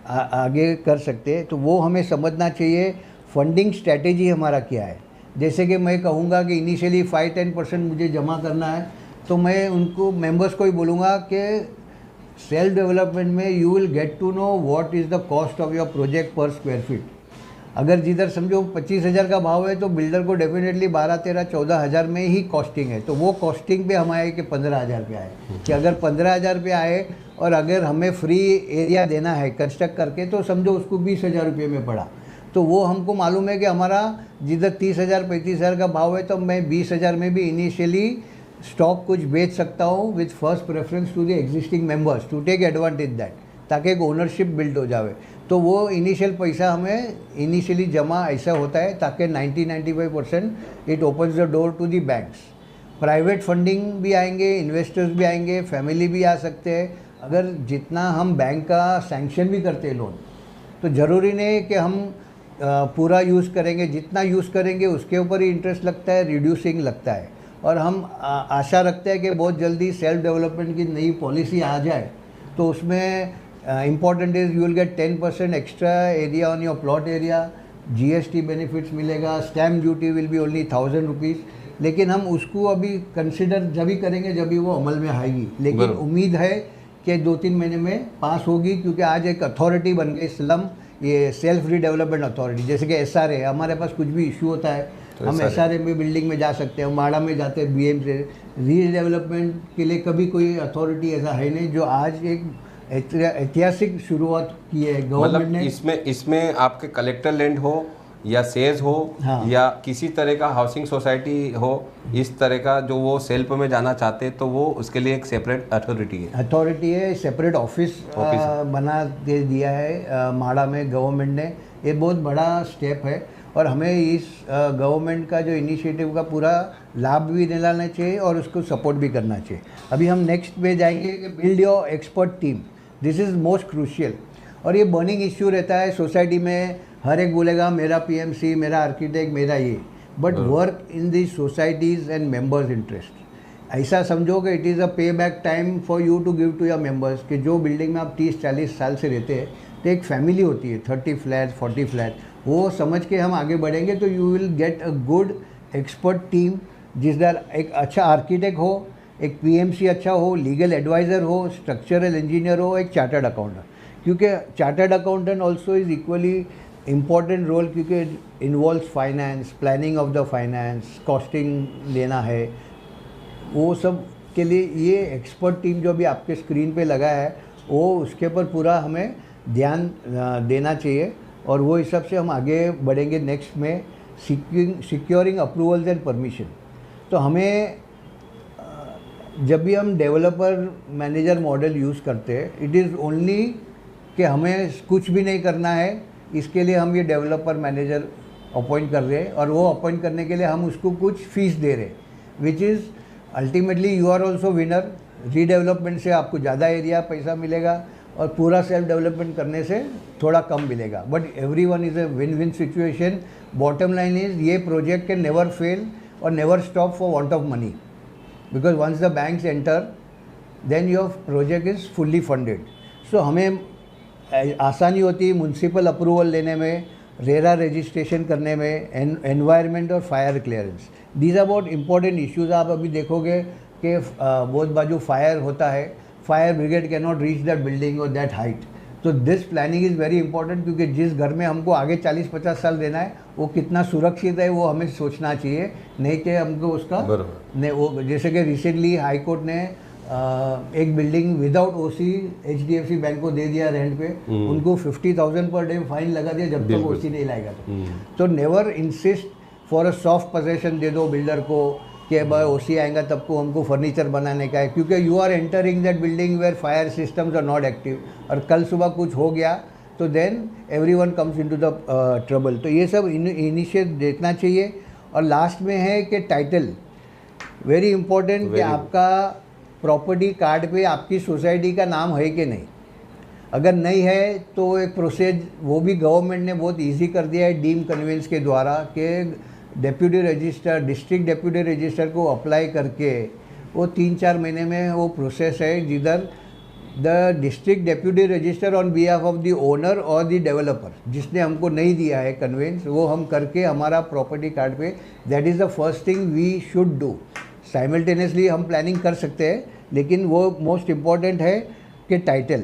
Speaker 2: आगे कर सकते हैं, तो वो हमें समझना चाहिए। फंडिंग स्ट्रैटेजी हमारा क्या है। जैसे कि मैं कहूँगा कि इनिशियली 5-10% मुझे जमा करना है, तो मैं उनको मेंबर्स को ही बोलूँगा कि सेल्फ डेवलपमेंट में you will get to know what is the cost of your project per square feet. अगर जिधर समझो 25,000 का भाव है तो बिल्डर को डेफिनेटली 12-13-14,000 में ही कॉस्टिंग है। तो वो कॉस्टिंग पे हम आए कि 15,000 पे आए, कि अगर 15,000 पे आए और अगर हमें फ्री एरिया देना है कंस्ट्रक्ट करके, तो समझो उसको 20,000 रुपये में पड़ा। तो वो हमको मालूम है कि हमारा जिधर 30,000-35,000 का भाव है तो मैं 20,000 में भी इनिशियली स्टॉक कुछ बेच सकता हूँ with first preference to the existing members to take advantage that, ताकि एक ओनरशिप बिल्ड हो जाए। तो वो इनिशियल पैसा हमें इनिशियली जमा ऐसा होता है ताकि 90-95% it opens the door to the banks. Private funding भी आएंगे, इन्वेस्टर्स भी आएंगे, फैमिली भी आ सकते हैं। अगर जितना हम बैंक का सैंक्शन भी करते हैं लोन, तो ज़रूरी नहीं कि हम पूरा यूज़ करेंगे, जितना यूज़ करेंगे उसके ऊपर ही इंटरेस्ट लगता है, रिड्यूसिंग लगता है। और हम आशा रखते हैं कि बहुत जल्दी सेल्फ डेवलपमेंट की नई पॉलिसी आ जाए, तो उसमें important is you will get 10% extra area on your plot area, GST benefits मिलेगा, stamp duty will be only 1,000 rupees. लेकिन हम उसको अभी कंसिडर जब भी करेंगे जब भी वो अमल में आएगी। लेकिन उम्मीद है कि 2-3 महीने में पास होगी, क्योंकि आज एक अथॉरिटी बन गई स्लम, ये सेल्फ रीडेवलपमेंट अथॉरिटी। जैसे कि SRA, हमारे पास कुछ भी इशू होता है तो हम SRA में बिल्डिंग में जा सकते हैं, माड़ा में जाते हैं BM से। रीडेवलपमेंट के लिए कभी कोई अथॉरिटी ऐसा है नहीं, जो आज एक ऐतिहासिक शुरुआत की है गवर्नमेंट ने।
Speaker 1: इसमें आपके कलेक्टर लैंड हो या सेज हो, हाँ, या किसी तरह का हाउसिंग सोसाइटी हो, इस तरह का जो वो सेल्फ में जाना चाहते हैं तो वो उसके लिए एक सेपरेट अथॉरिटी है, सेपरेट ऑफिस बना दे दिया है माड़ा में गवर्नमेंट ने। ये बहुत बड़ा स्टेप है और हमें इस गवर्नमेंट का जो इनिशिएटिव का पूरा लाभ भी दिलाना चाहिए और उसको सपोर्ट भी करना चाहिए। अभी हम नेक्स्ट में जाएंगे कि build your expert team, this is most crucial. और ये बर्निंग इश्यू रहता है सोसाइटी में, हर एक बोलेगा मेरा PMC, मेरा आर्किटेक्ट, मेरा ये, but work in the societies and members interest. ऐसा समझो कि it is a pay back time for you to give to your members, कि जो बिल्डिंग में आप 30-40 साल से रहते हैं तो एक फैमिली होती है, 30 फ्लैट 40 फ्लैट,
Speaker 2: वो समझ के हम आगे बढ़ेंगे तो you will get a good expert team, जिसदार एक अच्छा आर्किटेक्ट हो, एक पीएमसी अच्छा हो, लीगल एडवाइज़र हो, स्ट्रक्चरल इंजीनियर हो, एक चार्टर्ड अकाउंटेंट, क्योंकि chartered accountant also is equally important role, क्योंकि involves finance, planning of the finance, costing लेना है, वो सब के लिए ये एक्सपर्ट टीम जो अभी आपके स्क्रीन पे लगा है वो उसके ऊपर पूरा हमें ध्यान देना चाहिए, और वो हिसाब से हम आगे बढ़ेंगे नेक्स्ट में सिक्योरिंग अप्रूवल्स एंड परमिशन। तो हमें जब भी हम डेवलपर मैनेजर मॉडल यूज़ करते हैं, इट इज़ ओनली कि हमें कुछ भी नहीं करना है, इसके लिए हम ये डेवलपर मैनेजर अपॉइंट कर रहे हैं, और वो अपॉइंट करने के लिए हम उसको कुछ फीस दे रहे हैं, which is ultimately you are also winner. Redevelopment से आपको ज़्यादा एरिया पैसा मिलेगा और पूरा सेल्फ डेवलपमेंट करने से थोड़ा कम मिलेगा, but every one is a win win situation. Bottom line is ये प्रोजेक्ट कैन नेवर फेल और never stop for want of money, because once the banks enter then your project is fully funded. So हमें आसानी होती है म्यूनसिपल अप्रूवल लेने में, रेरा रजिस्ट्रेशन करने में, एनवायरनमेंट और फायर क्लियरेंस। दीज आर बहुत इंपॉर्टेंट इश्यूज़। आप अभी देखोगे कि बहुत बाजू फायर होता है, fire brigade can not reach that building और दैट हाइट। तो this planning is very important, क्योंकि जिस घर में हमको आगे 40-50 साल देना है वो कितना सुरक्षित है वो हमें सोचना चाहिए, नहीं कि हमको उसका नहीं। वो जैसे कि रिसेंटली हाई कोर्ट ने एक बिल्डिंग विदाउट ओसी HDFC बैंक को दे दिया रेंट पे, उनको 50,000 पर डे फाइन लगा दिया जब तक ओसी नहीं लाएगा। तो never insist for a soft possession दे दो बिल्डर को कि भाई ओसी आएगा तब को हमको फर्नीचर बनाने का है, क्योंकि you are entering that building where fire systems are not active, और कल सुबह कुछ हो गया तो then everyone comes into the trouble. तो ये सब इनिशिएट देखना चाहिए। और लास्ट में है कि टाइटल, वेरी इंपॉर्टेंट, कि आपका प्रॉपर्टी कार्ड पे आपकी सोसाइटी का नाम है कि नहीं। अगर नहीं है तो एक प्रोसेस वो भी गवर्नमेंट ने बहुत इजी कर दिया है डीम कन्वेंस के द्वारा, कि deputy register, district deputy register को अप्लाई करके वो 3-4 महीने में वो प्रोसेस है, जिधर the district deputy register on behalf of the owner और द डेवलपर, जिसने हमको नहीं दिया है कन्वेंस, वो हम करके हमारा प्रॉपर्टी कार्ड पे, that is the first thing we should do. Simultaneously हम प्लानिंग कर सकते हैं, लेकिन वो मोस्ट इम्पॉर्टेंट है कि टाइटल।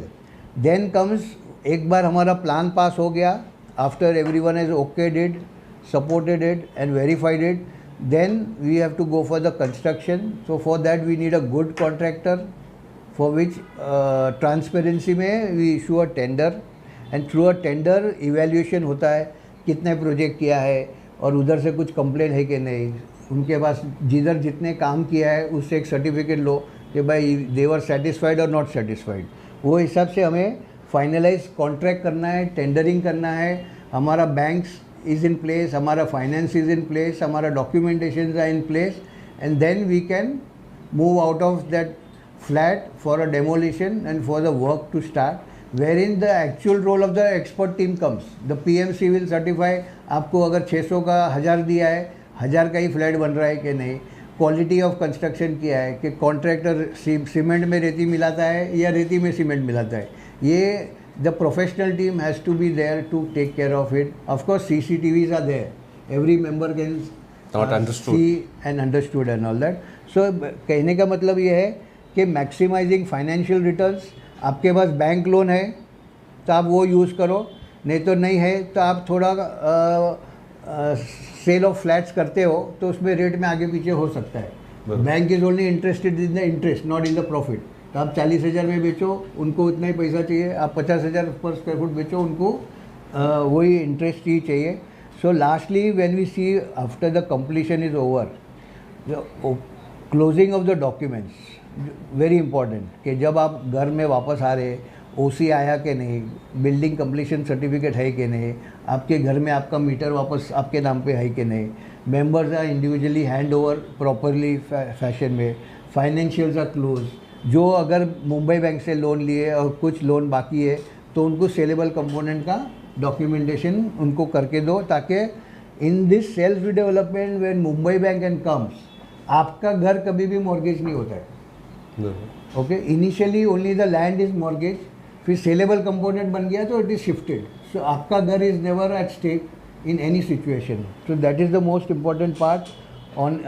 Speaker 2: देन कम्स, एक बार हमारा प्लान पास हो गया, after everyone is okay did, supported it and verified it, then we have to go for the construction. So for that we need a good contractor, for which transparency में we issue a tender, and through a tender evaluation होता है कितने प्रोजेक्ट किया है और उधर से कुछ कंप्लेन है कि नहीं, उनके पास जिधर जितने काम किया है उससे एक सर्टिफिकेट लो कि भाई दे वर सेटिस्फाइड और नॉट सेटिस्फाइड। वो हिसाब से हमें फाइनलाइज कॉन्ट्रैक्ट करना है, टेंडरिंग करना है, हमारा बैंक्स is in place, हमारा finance is in place, हमारा documentations are in place, and then we can move out of that flat for a demolition and for the work to start, wherein the actual role of the expert team comes. The PMC will certify आपको अगर 600 का 1000 दिया है, 1000 का ही फ्लैट बन रहा है कि नहीं, क्वालिटी ऑफ कंस्ट्रक्शन किया है, कि कॉन्ट्रैक्टर सीमेंट में रेती मिलाता है या रेती में सीमेंट मिलाता है, ये the professional team has to be there to take care of it. Of course CCTVs are there, every member can see and understood and all that. So कहने का मतलब ये है कि मैक्सिमाइजिंग फाइनेंशियल रिटर्न्स, आपके पास बैंक लोन है तो आप वो यूज़ करो, नहीं तो नहीं है तो आप थोड़ा सेल ऑफ फ्लैट्स करते हो तो उसमें रेट में आगे पीछे हो सकता है। Bank is only interested in the interest, not in the profit. तो आप 40,000 में बेचो, उनको उतना ही पैसा चाहिए, आप 50,000 पर स्क्वायर फुट बेचो, उनको वही इंटरेस्ट ही चाहिए। So lastly when we see after the completion is over, closing of the documents, very important, कि जब आप घर में वापस आ रहे, ओसी आया कि नहीं, बिल्डिंग कंप्लीशन सर्टिफिकेट है कि नहीं, आपके घर में आपका मीटर वापस आपके नाम पे है कि नहीं, members are individually hand over properly fashion में, फाइनेंशियल्स आर क्लोज। जो अगर मुंबई बैंक से लोन लिए और कुछ लोन बाकी है तो उनको सेलेबल कंपोनेंट का डॉक्यूमेंटेशन उनको करके दो, ताकि in this self development when Mumbai bank and comes, आपका घर कभी भी मॉर्गेज नहीं होता है। Okay, initially only the land is mortgage, फिर सेलेबल कंपोनेंट बन गया तो इट इज़ शिफ्टेड, सो आपका घर is never at stake, in any situation. So that is the most important part on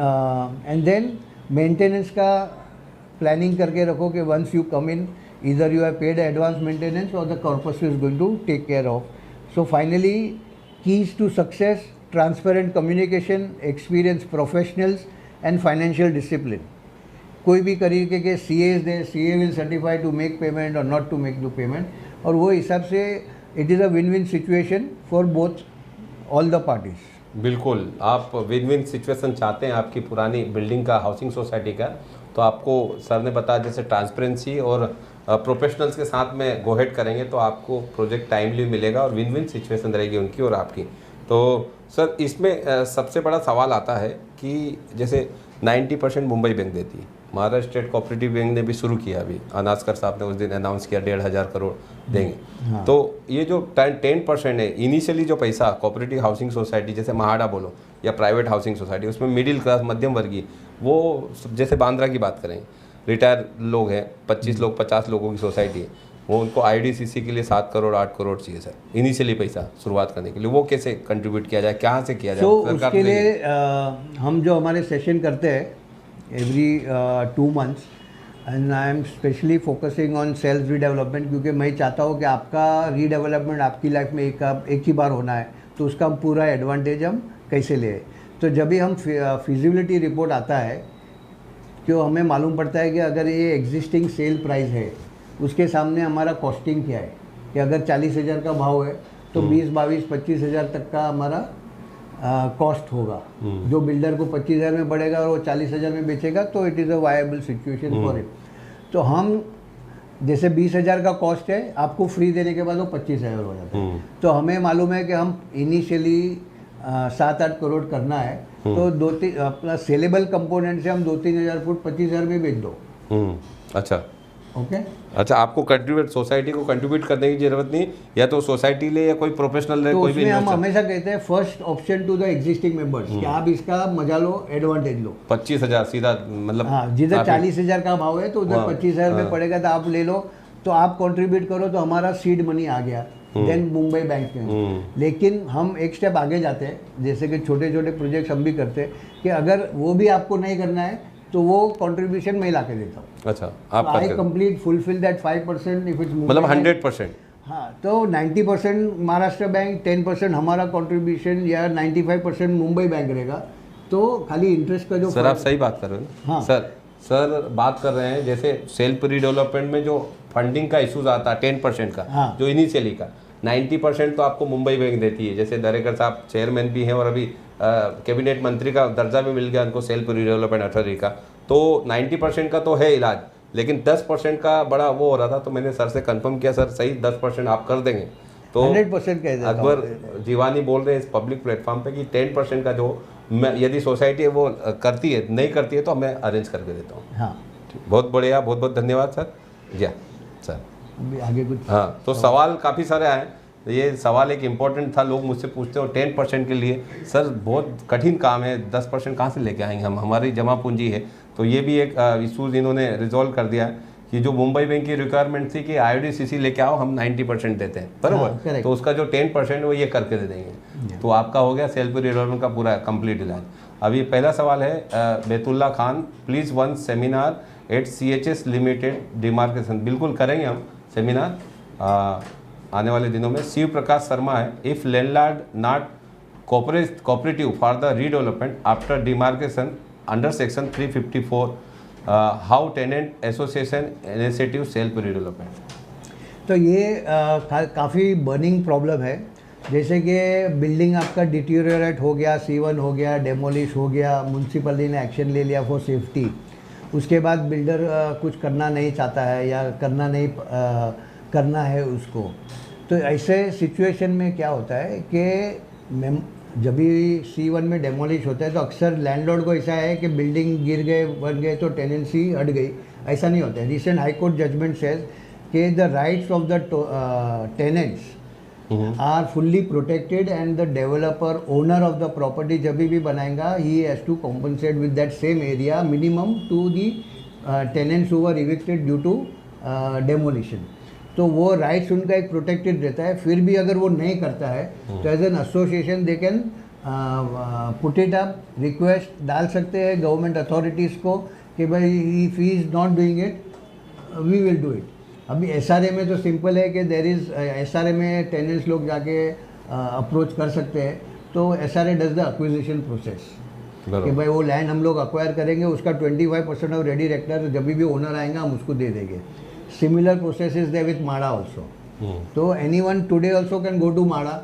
Speaker 2: and then maintenance का planning करके रखो कि once you come in, either you have paid advance maintenance or the corpus is going to take care of. So finally, keys to success: transparent communication, experienced professionals and financial discipline. कोई भी तरीके के CAs they, CA will certify to make payment or not to make the payment, और वो हिसाब से it is a win-win situation for both all the parties.
Speaker 1: बिल्कुल, आप विन विन सिचुएशन चाहते हैं आपकी पुरानी बिल्डिंग का, हाउसिंग सोसाइटी का, तो आपको सर ने बताया जैसे ट्रांसपेरेंसी और प्रोफेशनल्स के साथ में गो हेड करेंगे तो आपको प्रोजेक्ट टाइमली मिलेगा और विन विन सिचुएशन रहेगी उनकी और आपकी। तो सर इसमें सबसे बड़ा सवाल आता है कि जैसे 90% मुंबई बैंक देती है, महाराष्ट्र स्टेट कोऑपरेटिव बैंक ने भी शुरू किया, अभी अनास्कर साहब ने उस दिन अनाउंस किया 1,500 करोड़ देंगे। हाँ। तो ये जो 10% है इनिशियली जो पैसा कोऑपरेटिव हाउसिंग सोसाइटी जैसे महाड़ा बोलो या प्राइवेट हाउसिंग सोसाइटी, उसमें मिडिल क्लास मध्यम वर्गीय, वो जैसे बांद्रा की बात करें, रिटायर लोग हैं, 25 लोग 50 लोगों की सोसाइटी है, वो उनको IDCC के लिए 7 करोड़ 8 करोड़ चाहिए सर इनिशियली पैसा शुरुआत करने के लिए, वो कैसे कंट्रीब्यूट किया जाए, कहाँ से किया जाए?
Speaker 2: तो उसके लिए हम जो हमारे सेशन करते हैं every 2 months and I am specially focusing on self redevelopment, क्योंकि मैं चाहता हूँ कि आपका रीडेवलपमेंट आपकी लाइफ में एक ही बार होना है, तो उसका हम पूरा एडवांटेज हम कैसे ले। तो जब भी हम फिजिबिलिटी रिपोर्ट आता है तो हमें मालूम पड़ता है कि अगर ये एग्जिस्टिंग सेल प्राइस है उसके सामने हमारा कॉस्टिंग क्या है, कि अगर 40,000 का भाव है तो 20, 22, 25,000 तक का हमारा कॉस्ट होगा। जो बिल्डर को 25,000 में बढ़ेगा और वो 40,000 में बेचेगा तो it is a viable situation for it. तो हम जैसे 20,000 का कॉस्ट है, आपको फ्री देने के बाद वो 25,000 हो जाता है। तो हमें मालूम है कि हम इनिशियली 7-8 करोड़ करना है, तो 2-3 अपना सेलेबल कंपोनेंट से हम 2-3 हज़ार फुट 25,000 में बेच दो।
Speaker 1: अच्छा
Speaker 2: ओके।
Speaker 1: अच्छा, आपको कंट्रीब्यूट, सोसाइटी को कंट्रीब्यूट करने की जरूरत नहीं, या तो सोसाइटी ले या कोई प्रोफेशनल ले,
Speaker 2: तो
Speaker 1: कोई भी।
Speaker 2: हम हमेशा कहते हैं first option to the existing members, कि आप इसका मजा लो, एडवांटेज लो।
Speaker 1: 25,000 सीधा, मतलब
Speaker 2: हाँ, जिधर 40,000 का भाव है तो उधर 25,000 में पड़ेगा, तो आप ले लो, तो आप कंट्रीब्यूट करो, तो हमारा सीड मनी आ गया, देन मुंबई बैंक में। लेकिन हम एक स्टेप आगे जाते हैं, जैसे कि छोटे छोटे प्रोजेक्ट्स हम भी करते हैं, कि अगर वो भी आपको नहीं करना है तो वो कंट्रीब्यूशन मैं ला के देता हूँ।
Speaker 1: अच्छा, आप
Speaker 2: आई complete fulfil that 5% if it's
Speaker 1: मतलब 100%।
Speaker 2: हाँ, तो 90% महाराष्ट्र बैंक, 10% हमारा कंट्रीब्यूशन या 95% मुंबई बैंक रहेगा। तो खाली इंटरेस्ट का जो
Speaker 1: सर, आप सही बात कर रहे हो ना।
Speaker 2: हाँ
Speaker 1: सर बात कर रहे हैं जैसे सेल्फ रीडेवलपमेंट में जो फंडिंग का इशूज आता है 10% का,
Speaker 2: हाँ।
Speaker 1: जो इनिशियली का 90% तो आपको मुंबई बैंक देती है। जैसे दरेकर साहब चेयरमैन भी हैं और अभी कैबिनेट मंत्री का दर्जा भी मिल गया उनको सेल्फ रीडेवलपमेंट अथॉरिटी का, तो 90% का तो है इलाज, लेकिन 10% का बड़ा वो हो रहा था। तो मैंने सर से कंफर्म किया, सर सही 10% आप कर देंगे तो
Speaker 2: 100% कह देता हूं।
Speaker 1: अकबर जीवानी बोल रहे हैं इस पब्लिक प्लेटफॉर्म पे कि 10% का जो यदि सोसाइटी है वो करती है, नहीं करती है तो मैं अरेंज करके देता हूँ।
Speaker 2: हाँ,
Speaker 1: बहुत बढ़िया, बहुत बहुत धन्यवाद सर। जी सर,
Speaker 2: आगे कुछ?
Speaker 1: हाँ, तो सवाल काफ़ी सारे आए। ये सवाल एक इम्पॉर्टेंट था, लोग मुझसे पूछते हो 10% के लिए सर बहुत कठिन काम है, 10% कहाँ से लेके आएंगे हम, हमारी जमा पूंजी है। तो ये भी एक इशूज़ इन्होंने रिजॉल्व कर दिया है कि जो मुंबई बैंक की रिक्वायरमेंट थी कि IDCC लेके आओ, हम 90% देते हैं, बराबर।
Speaker 2: हाँ,
Speaker 1: तो उसका जो 10% वो ये करके दे देंगे, तो आपका हो गया सेल्फ रिडेवलपमेंट का पूरा कंप्लीट इलाज। अभी पहला सवाल है Baitullah Khan, please one seminar at CHS limited demarcation. बिल्कुल करेंगे हम सेमिनार आने वाले दिनों में। शिव प्रकाश शर्मा है, if landlord not cooperative for the redevelopment after demarcation under section 354 how tenant association initiative self redevelopment.
Speaker 2: तो ये काफ़ी बर्निंग प्रॉब्लम है। जैसे कि बिल्डिंग आपका डिटीरियोरेट हो गया, C1 हो गया, डेमोलिश हो गया, म्यूनसिपलिटी ने एक्शन ले लिया फॉर सेफ्टी, उसके बाद बिल्डर कुछ करना नहीं चाहता है या करना है उसको। तो ऐसे सिचुएशन में क्या होता है कि जब भी C1 में डेमोलिश होता है तो अक्सर लैंडलॉर्ड को ऐसा है कि बिल्डिंग गिर गए, बन गए तो टेनेंसी हट गई, ऐसा नहीं होता है। Recent high court judgement says कि the rights of the tenants are fully protected and the developer owner of the property जब भी बनाएगा he has to compensate with that same area minimum to the tenants who were evicted due to demolition. तो वो राइट्स उनका एक प्रोटेक्टेड रहता है। फिर भी अगर वो नहीं करता है तो as an association they can put it up, request डाल सकते हैं गवर्नमेंट अथॉरिटीज़ को कि भाई if he is not doing it we will do it. अभी SRA में तो सिंपल है कि देर इज़ SRA में टेनेंट्स लोग जाके अप्रोच कर सकते हैं, तो SRA does the acquisition process कि भाई वो लैंड हम लोग अक्वायर करेंगे, उसका 25% ऑफ रेडी रेक्टर जब भी ओनर आएगा हम उसको दे देंगे। Similar process is there with MHADA also. तो anyone today also can go to MHADA,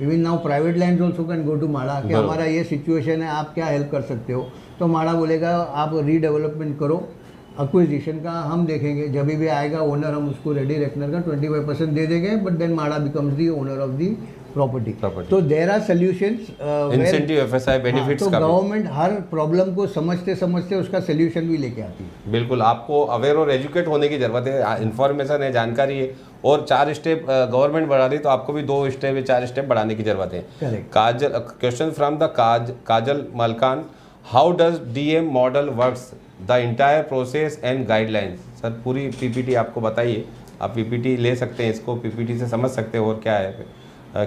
Speaker 2: even now private land also can go to MHADA कि हमारा ये सिचुएशन है, आप क्या हेल्प कर सकते हो। तो माड़ा बोलेगा आप रीडेवलपमेंट करो, एक्विजिशन का हम देखेंगे, जब भी आएगा ओनर हम उसको रेडी रेक्टर का 25% दे देंगे, but then MHADA becomes the owner of the property. तो there are solutions,
Speaker 1: incentive FSI benefits
Speaker 2: तो
Speaker 1: का
Speaker 2: गवर्नमेंट हर प्रॉब्लम को समझते समझते उसका सोल्यूशन भी लेके आती है।
Speaker 1: बिल्कुल, आपको अवेयर और एजुकेट होने की जरूरत है, इन्फॉर्मेशन है, जानकारी है, और 4 स्टेप गवर्नमेंट बढ़ा रही तो आपको भी 2 स्टेप या 4 स्टेप बढ़ाने की जरूरत है।
Speaker 2: Correct.
Speaker 1: Kajal, question from the Kajal Malkan, how does DM model works, the entire process and guidelines. Sir पूरी PPT आपको बताइए, आप PPT ले सकते हैं, इसको PPT से समझ सकते हो और क्या है।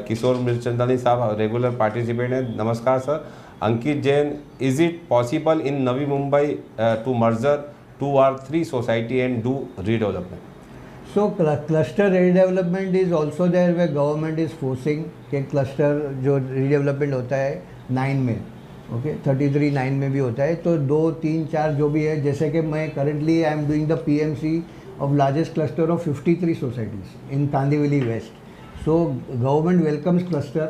Speaker 1: किशोर मिर्चंदानी साहब रेगुलर पार्टिसिपेंट हैं, नमस्कार sir. Ankit Jain, is it possible in Navi Mumbai to merger 2 or 3 society and do redevelopment?
Speaker 2: So cluster redevelopment is also there where government is forcing कि cluster जो redevelopment होता है 9 में, ओके 33(9) में भी होता है, तो 2, 3, 4 जो भी है, जैसे कि मैं currently I am doing the PMC of largest cluster of 53 societies in Kandivali west. So government welcomes cluster,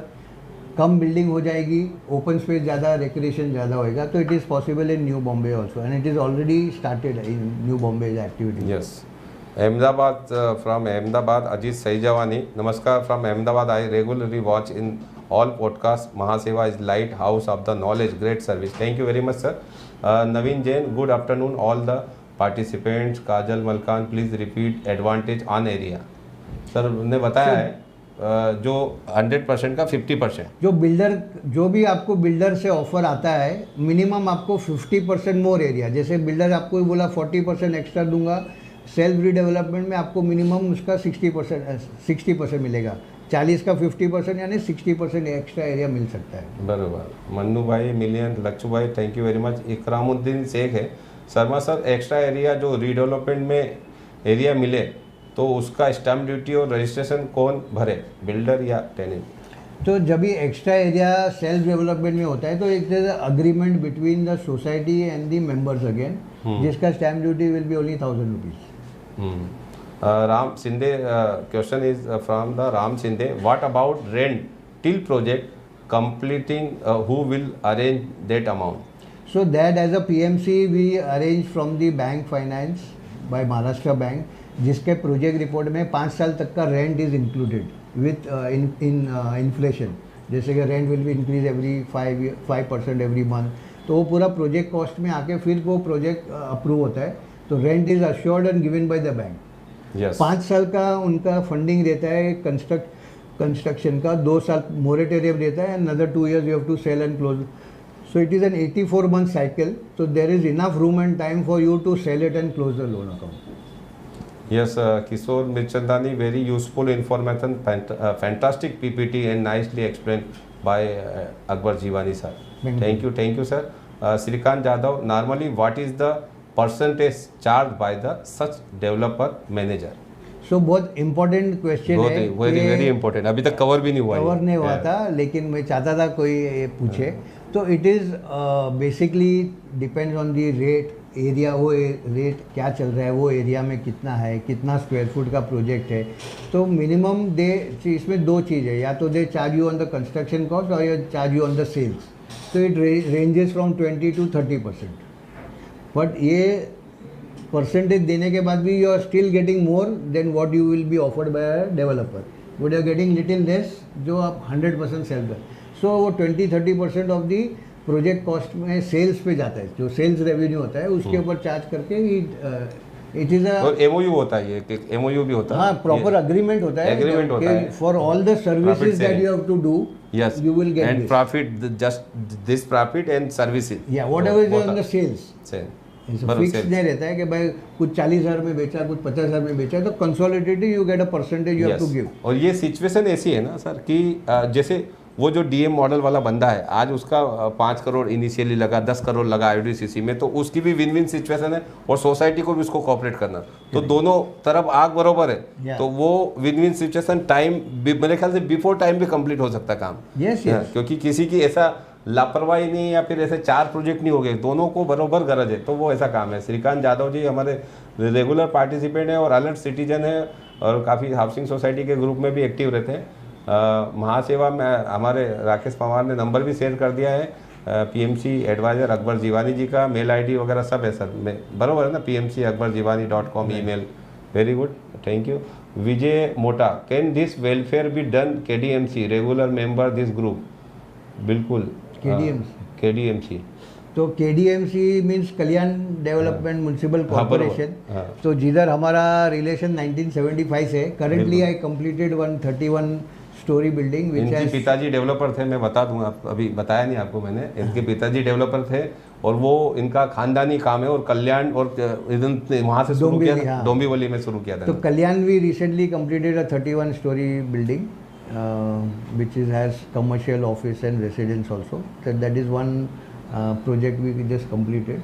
Speaker 2: कम बिल्डिंग हो जाएगी, ओपन स्पेस ज़्यादा, रिक्रिएशन ज़्यादा होएगा, तो it is possible in new Bombay also and it is already started in new Bombay activity.
Speaker 1: Yes. Ahmedabad, from Ahmedabad Ajit Saijwani, नमस्कार from Ahmedabad, I regularly watch in all podcast, Mahaseva is light house of the knowledge, great service, thank you very much sir. Naveen Jain, good afternoon all the participants. Kajal Malkan, please repeat advantage on area. Sir ने बताया है जो 100% का 50%,
Speaker 2: जो बिल्डर, जो भी आपको बिल्डर से ऑफर आता है मिनिमम आपको 50% मोर एरिया, जैसे बिल्डर आपको बोला 40% एक्स्ट्रा दूंगा, सेल्फ रीडेवलपमेंट में आपको मिनिमम उसका 60% मिलेगा, 40 का 50% यानी 60% एक्स्ट्रा एरिया मिल सकता है।
Speaker 1: बराबर। मन्नू भाई मिलियन, लक्ष्य भाई thank you very much. Ikramuddin Sheikh है, शर्मा सर एक्स्ट्रा एरिया जो रीडेवलपमेंट में एरिया मिले तो उसका स्टैम्प ड्यूटी और रजिस्ट्रेशन कौन भरे, बिल्डर या टेनेंट?
Speaker 2: तो जब भी एक्स्ट्रा एरिया सेल्फ डेवलपमेंट में होता है तो एक agreement between the society and the members again, जिसका stamp duty will be only 1000 rupees.
Speaker 1: Ram Shinde, question is from the Ram Shinde. What about rent till project completing? Who will arrange that amount?
Speaker 2: So that as a PMC we arrange from the bank finance by Maharashtra Bank, जिसके प्रोजेक्ट रिपोर्ट में 5 साल तक का rent is included with inflation, जैसे कि rent will be increase every 5% every month, तो वो पूरा प्रोजेक्ट कॉस्ट में आके फिर वो प्रोजेक्ट अप्रूव होता है, तो rent is assured and given by the bank. 5 साल का उनका फंडिंग रहता है कंस्ट्रक्शन का, 2 साल मोरेटोरियम रहता है, another 2 years you have to sell and close. So it is an 84-month cycle, so there is enough room and time for you to sell it and close the loan account.
Speaker 1: Yes, Kishore Mirchandani, very useful information, fantastic PPT and nicely explained by Akbar Jiwani sir. Thank you sir. Srikant Jadhav, normally what is the percentage charged by the such developer manager?
Speaker 2: So बहुत इम्पोर्टेंट क्वेश्चन है,
Speaker 1: वेरी इम्पोर्टेंट, अभी तक कवर भी नहीं हुआ,
Speaker 2: कवर नहीं हुआ था, लेकिन मैं चाहता था कोई पूछे। तो it is basically depends on the rate area, वो रेट क्या चल रहा है, वो एरिया में कितना है, कितना स्क्वायर फुट का प्रोजेक्ट है, तो मिनिमम दे, इसमें 2 चीज़ है, या तो they charge you on the construction cost और या charge you on the sales, तो it ranges from 20 to 30%। But ये परसेंटेज देने के बाद भी you are still getting more than what you will be offered by a developer, but you are getting little less जो आप 100% सेल कर, सो वो 20-30% ऑफ दी प्रोजेक्ट कॉस्ट में सेल्स पे जाता है, जो सेल्स रेवेन्यू होता है उसके ऊपर चार्ज करके इट इज
Speaker 1: और एमओयू होता है, ये एमओयू भी होता है,
Speaker 2: हाँ प्रॉपर अग्रीमेंट होता है for all the services that you have to do,
Speaker 1: yes
Speaker 2: you will get
Speaker 1: and
Speaker 2: this.
Speaker 1: profit, just this profit and services,
Speaker 2: yeah, whatever is on the sales. Fix नहीं रहता है कि भाई कुछ 40,000 में बेचा, कुछ 50,000 में बेचा, तो consolidated you get a percentage you have to give.
Speaker 1: और ये सिचुएशन ऐसी है ना सर कि जैसे वो जो डीएम मॉडल वाला बंदा है, आज उसका 5 करोड़ इनिशियली लगा, 10 करोड़ लगा आईओडीसीसी में, तो उसकी भी विन विन सिचुएशन है और सोसाइटी को भी उसको कॉपरेट करना, तो दोनों तरफ आग बरोबर है। तो वो विन विन सिचुएशन टाइम, मेरे ख्याल से बिफोर टाइम भी कंप्लीट हो सकता है काम। क्योंकि किसी की ऐसा लापरवाही नहीं या फिर ऐसे 4 प्रोजेक्ट नहीं हो गए, दोनों को बरोबर गरज है, तो वो ऐसा काम है। श्रीकांत जाधव जी हमारे रेगुलर पार्टिसिपेंट हैं और अलर्ट सिटीजन है और काफ़ी हाउसिंग सोसाइटी के ग्रुप में भी एक्टिव रहते हैं। महासेवा में हमारे राकेश पवार ने नंबर भी शेयर कर दिया है, पीएमसी एडवाइजर अकबर जीवानी जी का, मेल आईडी वगैरह सब है सर में, बरोबर है ना, pmc@akbarjivani.com email. Very good, thank you. Vijay Mota, can this welfare be done KDMC regular member this group? बिल्कुल, KDMC
Speaker 2: तो KDMC means Kalyan development municipal corporation. तो जिधर हमारा रिलेशन 1975 से, currently I completed 131 storey building.
Speaker 1: इनके पिताजी डेवलपर थे, मैं बता दूंगा, अभी बताया नहीं आपको मैंने, इनके पिताजी डेवलपर थे और वो इनका खानदानी काम है और कल्याण और वहाँ से शुरू किया था, डोंबिवली में शुरू किया था।
Speaker 2: तो Kalyan we recently completed a 31 storey building which has commercial office and residence also. So that is one project we just completed.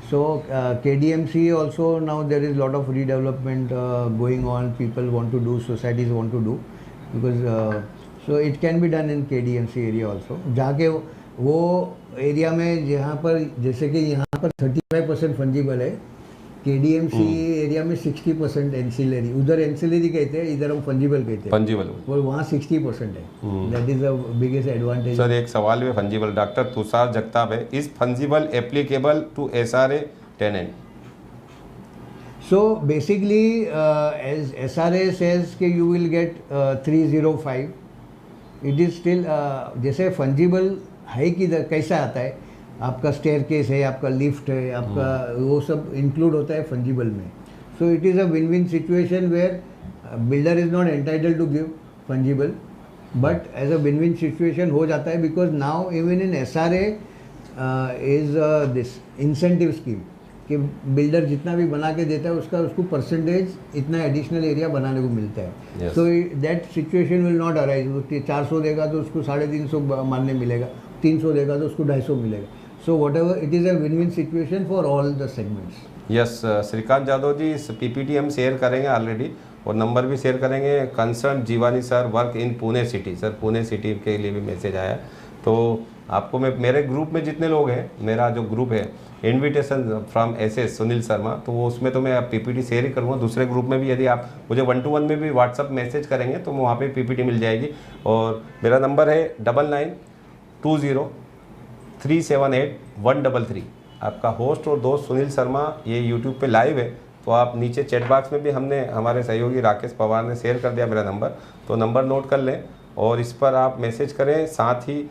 Speaker 2: So KDMC also, now there is lot of redevelopment going on. People want to do, societies want to do, because so it can be done in KDMC area also. जहाँ के वो एरिया में जहाँ पर, जैसे कि यहाँ पर 35% फंजिबल है, KDMC एरिया में 60% एंसिलरी, उधर एंसिलरी कहते हैं, इधर हम फंजिबल कहते हैं,
Speaker 1: फंजिबल,
Speaker 2: और वहाँ 60% है। That is the biggest advantage.
Speaker 1: Sir एक सवाल है फंजिबल, डॉक्टर तुषार जगताप है, is fungible applicable to SRA tenant?
Speaker 2: So basically as SRA says कि you will get 305, it is still, जैसे फंजिबल है कि कैसा आता है, आपका स्टेयर केस है, आपका लिफ्ट है, आपका वो सब इंक्लूड होता है फंजिबल में। So it is a win win situation where builder is not entitle to give fungible, but as a win win situation हो जाता है, because now even in SRA is this incentive scheme कि बिल्डर जितना भी बना के देता है उसका उसको परसेंटेज इतना एडिशनल एरिया बनाने को मिलता है। So that situation will not arise. 400 देगा तो उसको 350 मानने मिलेगा, 300 देगा तो उसको 250 मिलेगा। So whatever, it is a win-win situation for all the segments.
Speaker 1: Yes, Shrikant Jadhav जी, इस PPT हम शेयर करेंगे ऑलरेडी और नंबर भी शेयर करेंगे। Concern Jiwani sir work in Pune city, sir Pune city के लिए भी मैसेज आया, तो आपको मैं, मेरे ग्रुप में जितने लोग हैं, मेरा जो ग्रुप है invitation from SS Sunil Sharma, तो वो उसमें तो मैं PPT शेयर ही करूँगा। दूसरे ग्रुप में भी यदि आप मुझे 1-to-1 में भी व्हाट्सअप मैसेज करेंगे तो वहाँ पे PPT मिल जाएगी। और मेरा नंबर है 9920378133। आपका होस्ट और दोस्त सुनील शर्मा, ये यूट्यूब पे लाइव है, तो आप नीचे चैट बॉक्स में भी हमने, हमारे सहयोगी राकेश पवार ने शेयर कर दिया मेरा नंबर, तो नंबर नोट कर लें और इस पर आप मैसेज करें। साथ ही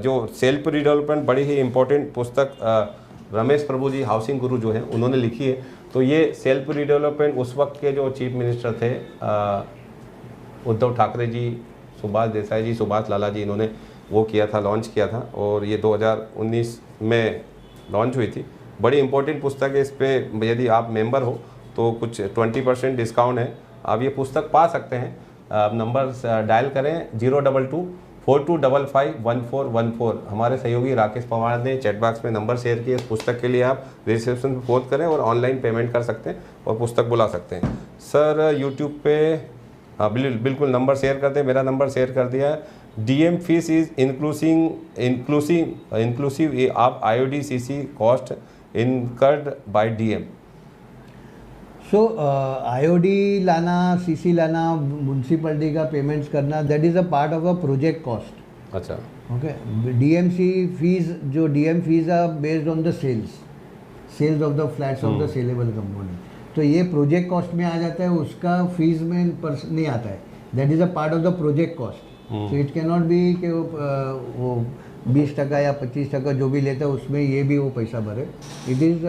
Speaker 1: जो सेल्फ रिडेवलपमेंट बड़ी ही इम्पोर्टेंट पुस्तक रमेश प्रभु जी हाउसिंग गुरु जो है उन्होंने लिखी है, तो ये सेल्फ रिडेवलपमेंट उस वक्त के जो चीफ मिनिस्टर थे उद्धव ठाकरे जी, सुभाष देसाई जी, सुभाष लाला जी, इन्होंने वो किया था, लॉन्च किया था, और ये 2019 में लॉन्च हुई थी। बड़ी इंपॉर्टेंट पुस्तक है, इस पर यदि आप मेंबर हो तो कुछ 20% डिस्काउंट है, आप ये पुस्तक पा सकते हैं। आप नंबर डायल करें 02242551414। हमारे सहयोगी राकेश पवार ने चैट बॉक्स में नंबर शेयर किया। इस पुस्तक के लिए आप रिसेप्शन पर फोन करें और ऑनलाइन पेमेंट कर सकते हैं और पुस्तक बुला सकते हैं। सर यूट्यूब पे हाँ बिल्कुल नंबर शेयर कर दें, मेरा नंबर शेयर कर दिया है। DM fees is inclusive of IOD-CC cost incurred by DM।
Speaker 2: So IOD लाना, CC लाना, म्यूनसिपलिटी का पेमेंट्स करना, that is a part of a project cost.
Speaker 1: अच्छा,
Speaker 2: ओके। DMC फीस, जो DM fees are based on the sales of the flats of the saleable component, तो ये प्रोजेक्ट कॉस्ट में आ जाता है, उसका फीस में नहीं आता है। That is a part of the project cost. So it can not be कि वो 20% या 25% जो भी लेता है उसमें ये भी वो पैसा भरे। It is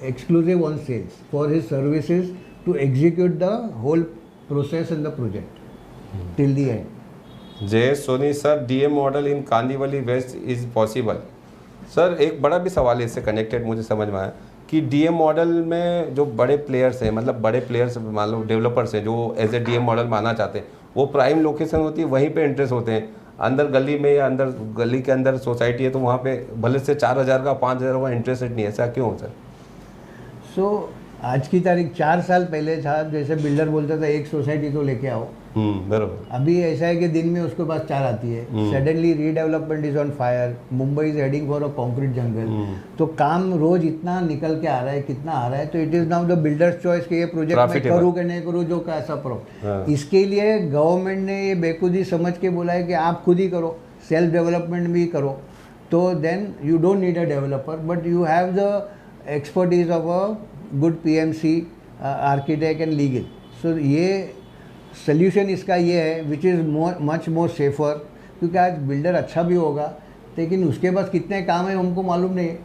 Speaker 2: exclusive on sales for his services to execute the whole process in the project till the end.
Speaker 1: Jay Soni sir, DM model in Kandivali west is possible? Sir एक बड़ा भी सवाल है इससे कनेक्टेड, मुझे समझ में आया कि डीएम मॉडल में जो बड़े प्लेयर्स हैं, मतलब बड़े प्लेयर्स मान लो डेवलपर्स हैं जो एज ए डीएम मॉडल मानना चाहते हैं, वो प्राइम लोकेशन होती है वहीं पे इंटरेस्ट होते हैं। अंदर गली में या अंदर गली के अंदर सोसाइटी है तो वहाँ पे भले से 4,000 का 5,000 का इंटरेस्ट रेट नहीं है, ऐसा क्यों सर?
Speaker 2: सो आज की तारीख 4 साल पहले था, जैसे बिल्डर बोलता था एक सोसाइटी तो लेके आओ,
Speaker 1: बराबर।
Speaker 2: अभी ऐसा है कि दिन में उसके पास 4 आती है। Suddenly redevelopment is on fire, Mumbai is heading for a concrete jungle. तो काम रोज इतना निकल के आ रहा है, कितना आ रहा है, तो it is now the builders choice कि ये प्रोजेक्ट मैं करूँ कि नहीं करूँ, जो कैसा प्रो। इसके लिए गवर्नमेंट ने ये बेखुदी समझ के बोला है कि आप खुद ही करो, सेल्फ डेवलपमेंट भी करो, तो then you don't need a developer, but you have the expertise of a good PMC, architect and legal. So ये सोल्यूशन इसका ये है which is much more safer, क्योंकि आज बिल्डर अच्छा भी होगा लेकिन उसके पास कितने काम है हमको मालूम नहीं है,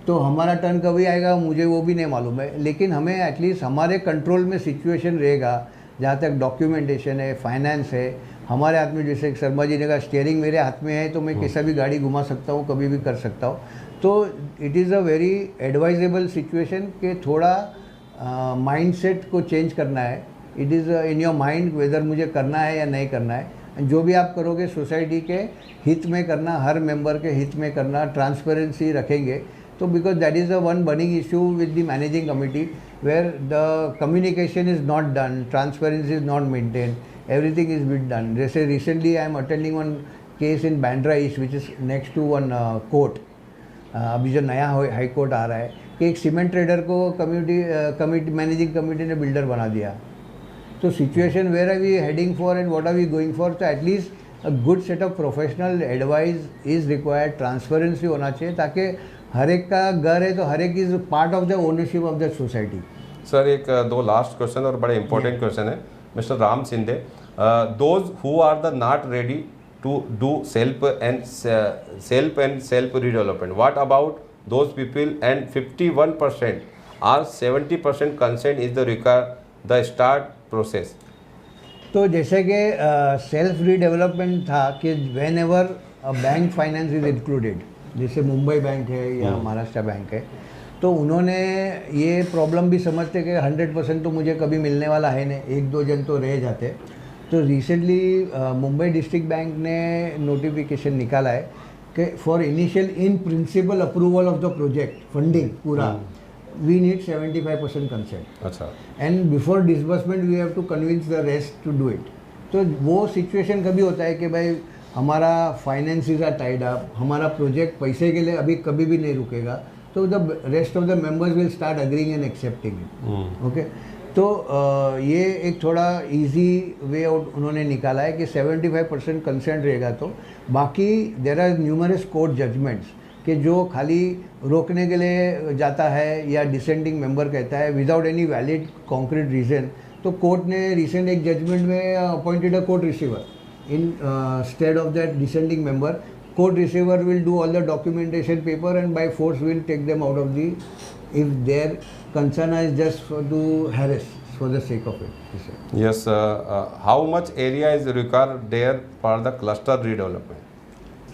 Speaker 2: तो हमारा टर्न कभी आएगा मुझे वो भी नहीं मालूम है। लेकिन हमें एटलीस्ट हमारे कंट्रोल में सिचुएशन रहेगा, जहाँ तक डॉक्यूमेंटेशन है, फाइनेंस है, हमारे हाथ में। जैसे शर्मा जी ने कहा स्टीयरिंग मेरे हाथ में है तो मैं कैसा भी गाड़ी घुमा सकता हूँ, कभी भी कर सकता हूँ। तो it is a very advisable situation कि थोड़ा माइंडसेट को चेंज करना है। It is in your mind whether मुझे करना है या नहीं करना है। जो भी आप करोगे सोसाइटी के हित में करना, हर मेंबर के हित में करना, ट्रांसपेरेंसी रखेंगे तो, because that is a one burning issue with the managing committee where the communication is not done, transparency is not maintain, everything is bit done. जैसे recently I am attending one case in Bandra east which is next to one court. अभी जो नया हाई कोर्ट आ रहा है कि एक सीमेंट ट्रेडर को कमिटी मैनेजिंग कमिटी ने बिल्डर बना दिया। तो situation where are we heading for and what are we going for, तो at least a good set of professional advice is required, transparency होना चाहिए ताकि हर एक का घर है तो हर एक is part of the ownership of the society.
Speaker 1: Sir एक दो लास्ट क्वेश्चन और बड़े इंपॉर्टेंट क्वेश्चन है mister Ram Shinde. Those who are the not ready to do self and self redevelopment, what about those people? And 51% or 70% consent is the require the start process.
Speaker 2: तो जैसे कि सेल्फ रीडेवलपमेंट था कि when ever bank finance is included, जैसे मुंबई बैंक है या महाराष्ट्र बैंक है, तो उन्होंने ये प्रॉब्लम भी समझते कि 100% तो मुझे कभी मिलने वाला है नहीं, 1-2 जन तो रह जाते। तो रिसेंटली मुंबई डिस्ट्रिक्ट बैंक ने नोटिफिकेशन निकाला है कि for initial in principle approval of the project funding पूरा वी नीड 75% कंसेंट।
Speaker 1: अच्छा।
Speaker 2: And before disbursement we have to convince the rest to do it. तो वो सिचुएशन कभी होता है कि भाई हमारा फाइनेंसिस आर टाइड अप, हमारा प्रोजेक्ट पैसे के लिए अभी कभी भी नहीं रुकेगा, तो the rest of the members will start agreeing and accepting it. Okay, तो ये एक थोड़ा इजी वे आउट उन्होंने निकाला है कि 75% कंसेंट रहेगा। तो बाकी there are numerous court judgments कि जो खाली रोकने के लिए जाता है या डिसेंडिंग मेंबर कहता है without any valid concrete reason, तो कोर्ट ने रिसेंट एक जजमेंट में appointed a court receiver in stead of that dissenting member. Court receiver will do all the documentation paper and by force will take them out of the, if their concern is just to harass for the sake of it.
Speaker 1: Yes, how much area is required there for the cluster redevelopment?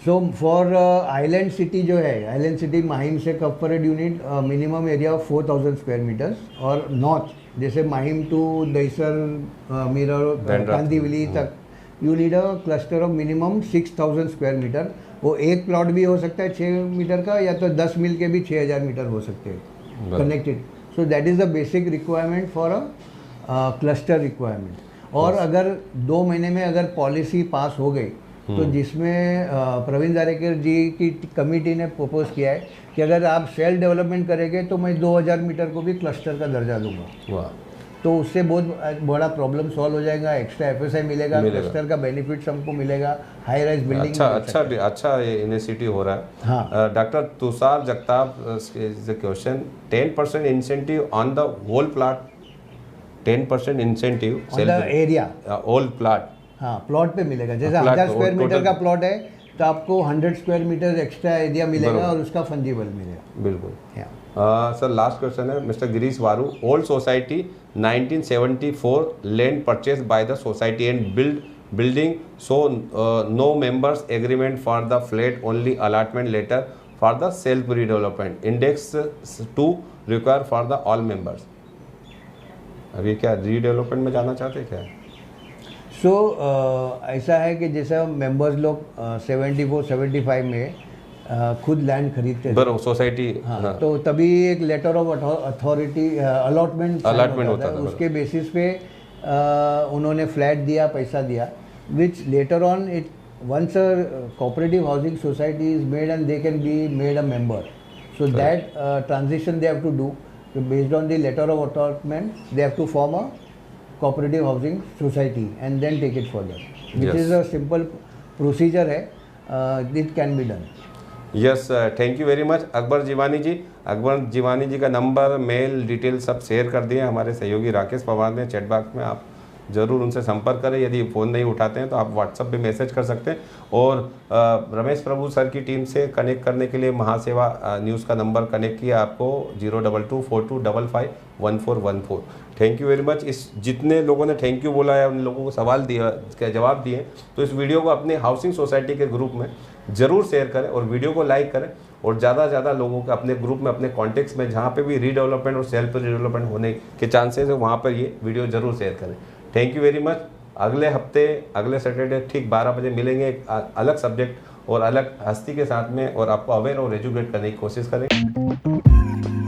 Speaker 2: So for island city जो है, island city माहिम से corporate unit minimum area of 4,000 square metres, और नॉर्थ जैसे माहिम टू दहीसर, मीरर, कांदीवली तक you need a cluster of minimum 6,000 square metre. वो एक प्लॉट भी हो सकता है 6 मीटर का, या तो 10 मिल के भी 6,000 मीटर हो सकते हैं connected. So that is the basic requirement for a cluster requirement. और अगर 2 महीने में अगर पॉलिसी पास हो गई तो जिसमें प्रवीण जारेकर जी की कमेटी ने प्रपोज किया है कि अगर आप सेल्फ डेवलपमेंट करेंगे तो मैं 2,000 मीटर को भी क्लस्टर का दर्जा दूंगा। तो उससे बहुत बड़ा प्रॉब्लम सॉल्व हो जाएगा, एक्स्ट्रा FSI मिलेगा, क्लस्टर का बेनिफिट्स हमको मिलेगा, हाई राइज बिल्डिंग।
Speaker 1: अच्छा इनिशिएटिव हो रहा है।
Speaker 2: हाँ।
Speaker 1: Doctor Tushar Jagtap question, 10% incentive on the whole plot, 10% incentive
Speaker 2: on the area
Speaker 1: whole plot.
Speaker 2: हाँ, प्लॉट पे मिलेगा। जैसे 1000 स्क्वायर मीटर का प्लॉट है तो आपको 100 स्क्वायर मीटर एक्स्ट्रा एरिया मिलेगा और उसका फंजिबल मिलेगा।
Speaker 1: बिल्कुल। सर लास्ट क्वेश्चन है mister Girish Waru, old society 1974 land purchase by the society and building, so no members agreement for the flat, only allotment letter for the self redevelopment, index 2 require for the all members. अभी क्या रीडेवलपमेंट में जाना चाहते हैं क्या?
Speaker 2: ऐसा है कि जैसा मेंबर्स लोग 74-75 में खुद लैंड खरीदते थे,
Speaker 1: बराबर सोसाइटी।
Speaker 2: हाँ, तो तभी एक लेटर ऑफ अथॉरिटी अलॉटमेंट
Speaker 1: होता था,
Speaker 2: उसके बेसिस पे उन्होंने फ्लैट दिया, पैसा दिया, which letter on it once a cooperative housing society is made and they can be made a member, so that transition they have to do. So based on the letter of allotment they have to form a cooperative housing society and then take it further, which is a simple procedure है, it can be done.
Speaker 1: यस, thank you very much Akbar Jivani ji. Akbar Jivani ji का नंबर, मेल डिटेल सब शेयर कर दिए हमारे सहयोगी राकेश पवार ने चैट बॉक्स में। आप ज़रूर उनसे संपर्क करें। यदि फ़ोन नहीं उठाते हैं तो आप व्हाट्सएप पे मैसेज कर सकते हैं। और रमेश प्रभु सर की टीम से कनेक्ट करने के लिए महासेवा न्यूज़ का नंबर कनेक्ट किया आपको 02242551414। Thank you very much. इस जितने लोगों ने थैंक यू बोला है, उन लोगों को सवाल दिया के जवाब दिए, तो इस वीडियो को अपने हाउसिंग सोसाइटी के ग्रुप में ज़रूर शेयर करें और वीडियो को लाइक करें, और ज़्यादा से ज़्यादा लोगों को अपने ग्रुप में, अपने कॉन्टेक्ट्स में जहाँ पे भी रीडेवलपमेंट और सेल्फ रीडेवलपमेंट होने के चांसेस है, वहाँ पर ये वीडियो ज़रूर शेयर करें। Thank you very much. अगले हफ्ते, अगले सैटरडे ठीक 12 बजे मिलेंगे एक अलग सब्जेक्ट और अलग हस्ती के साथ में, और आपको अवेयर और एजुकेट करने की कोशिश करेंगे।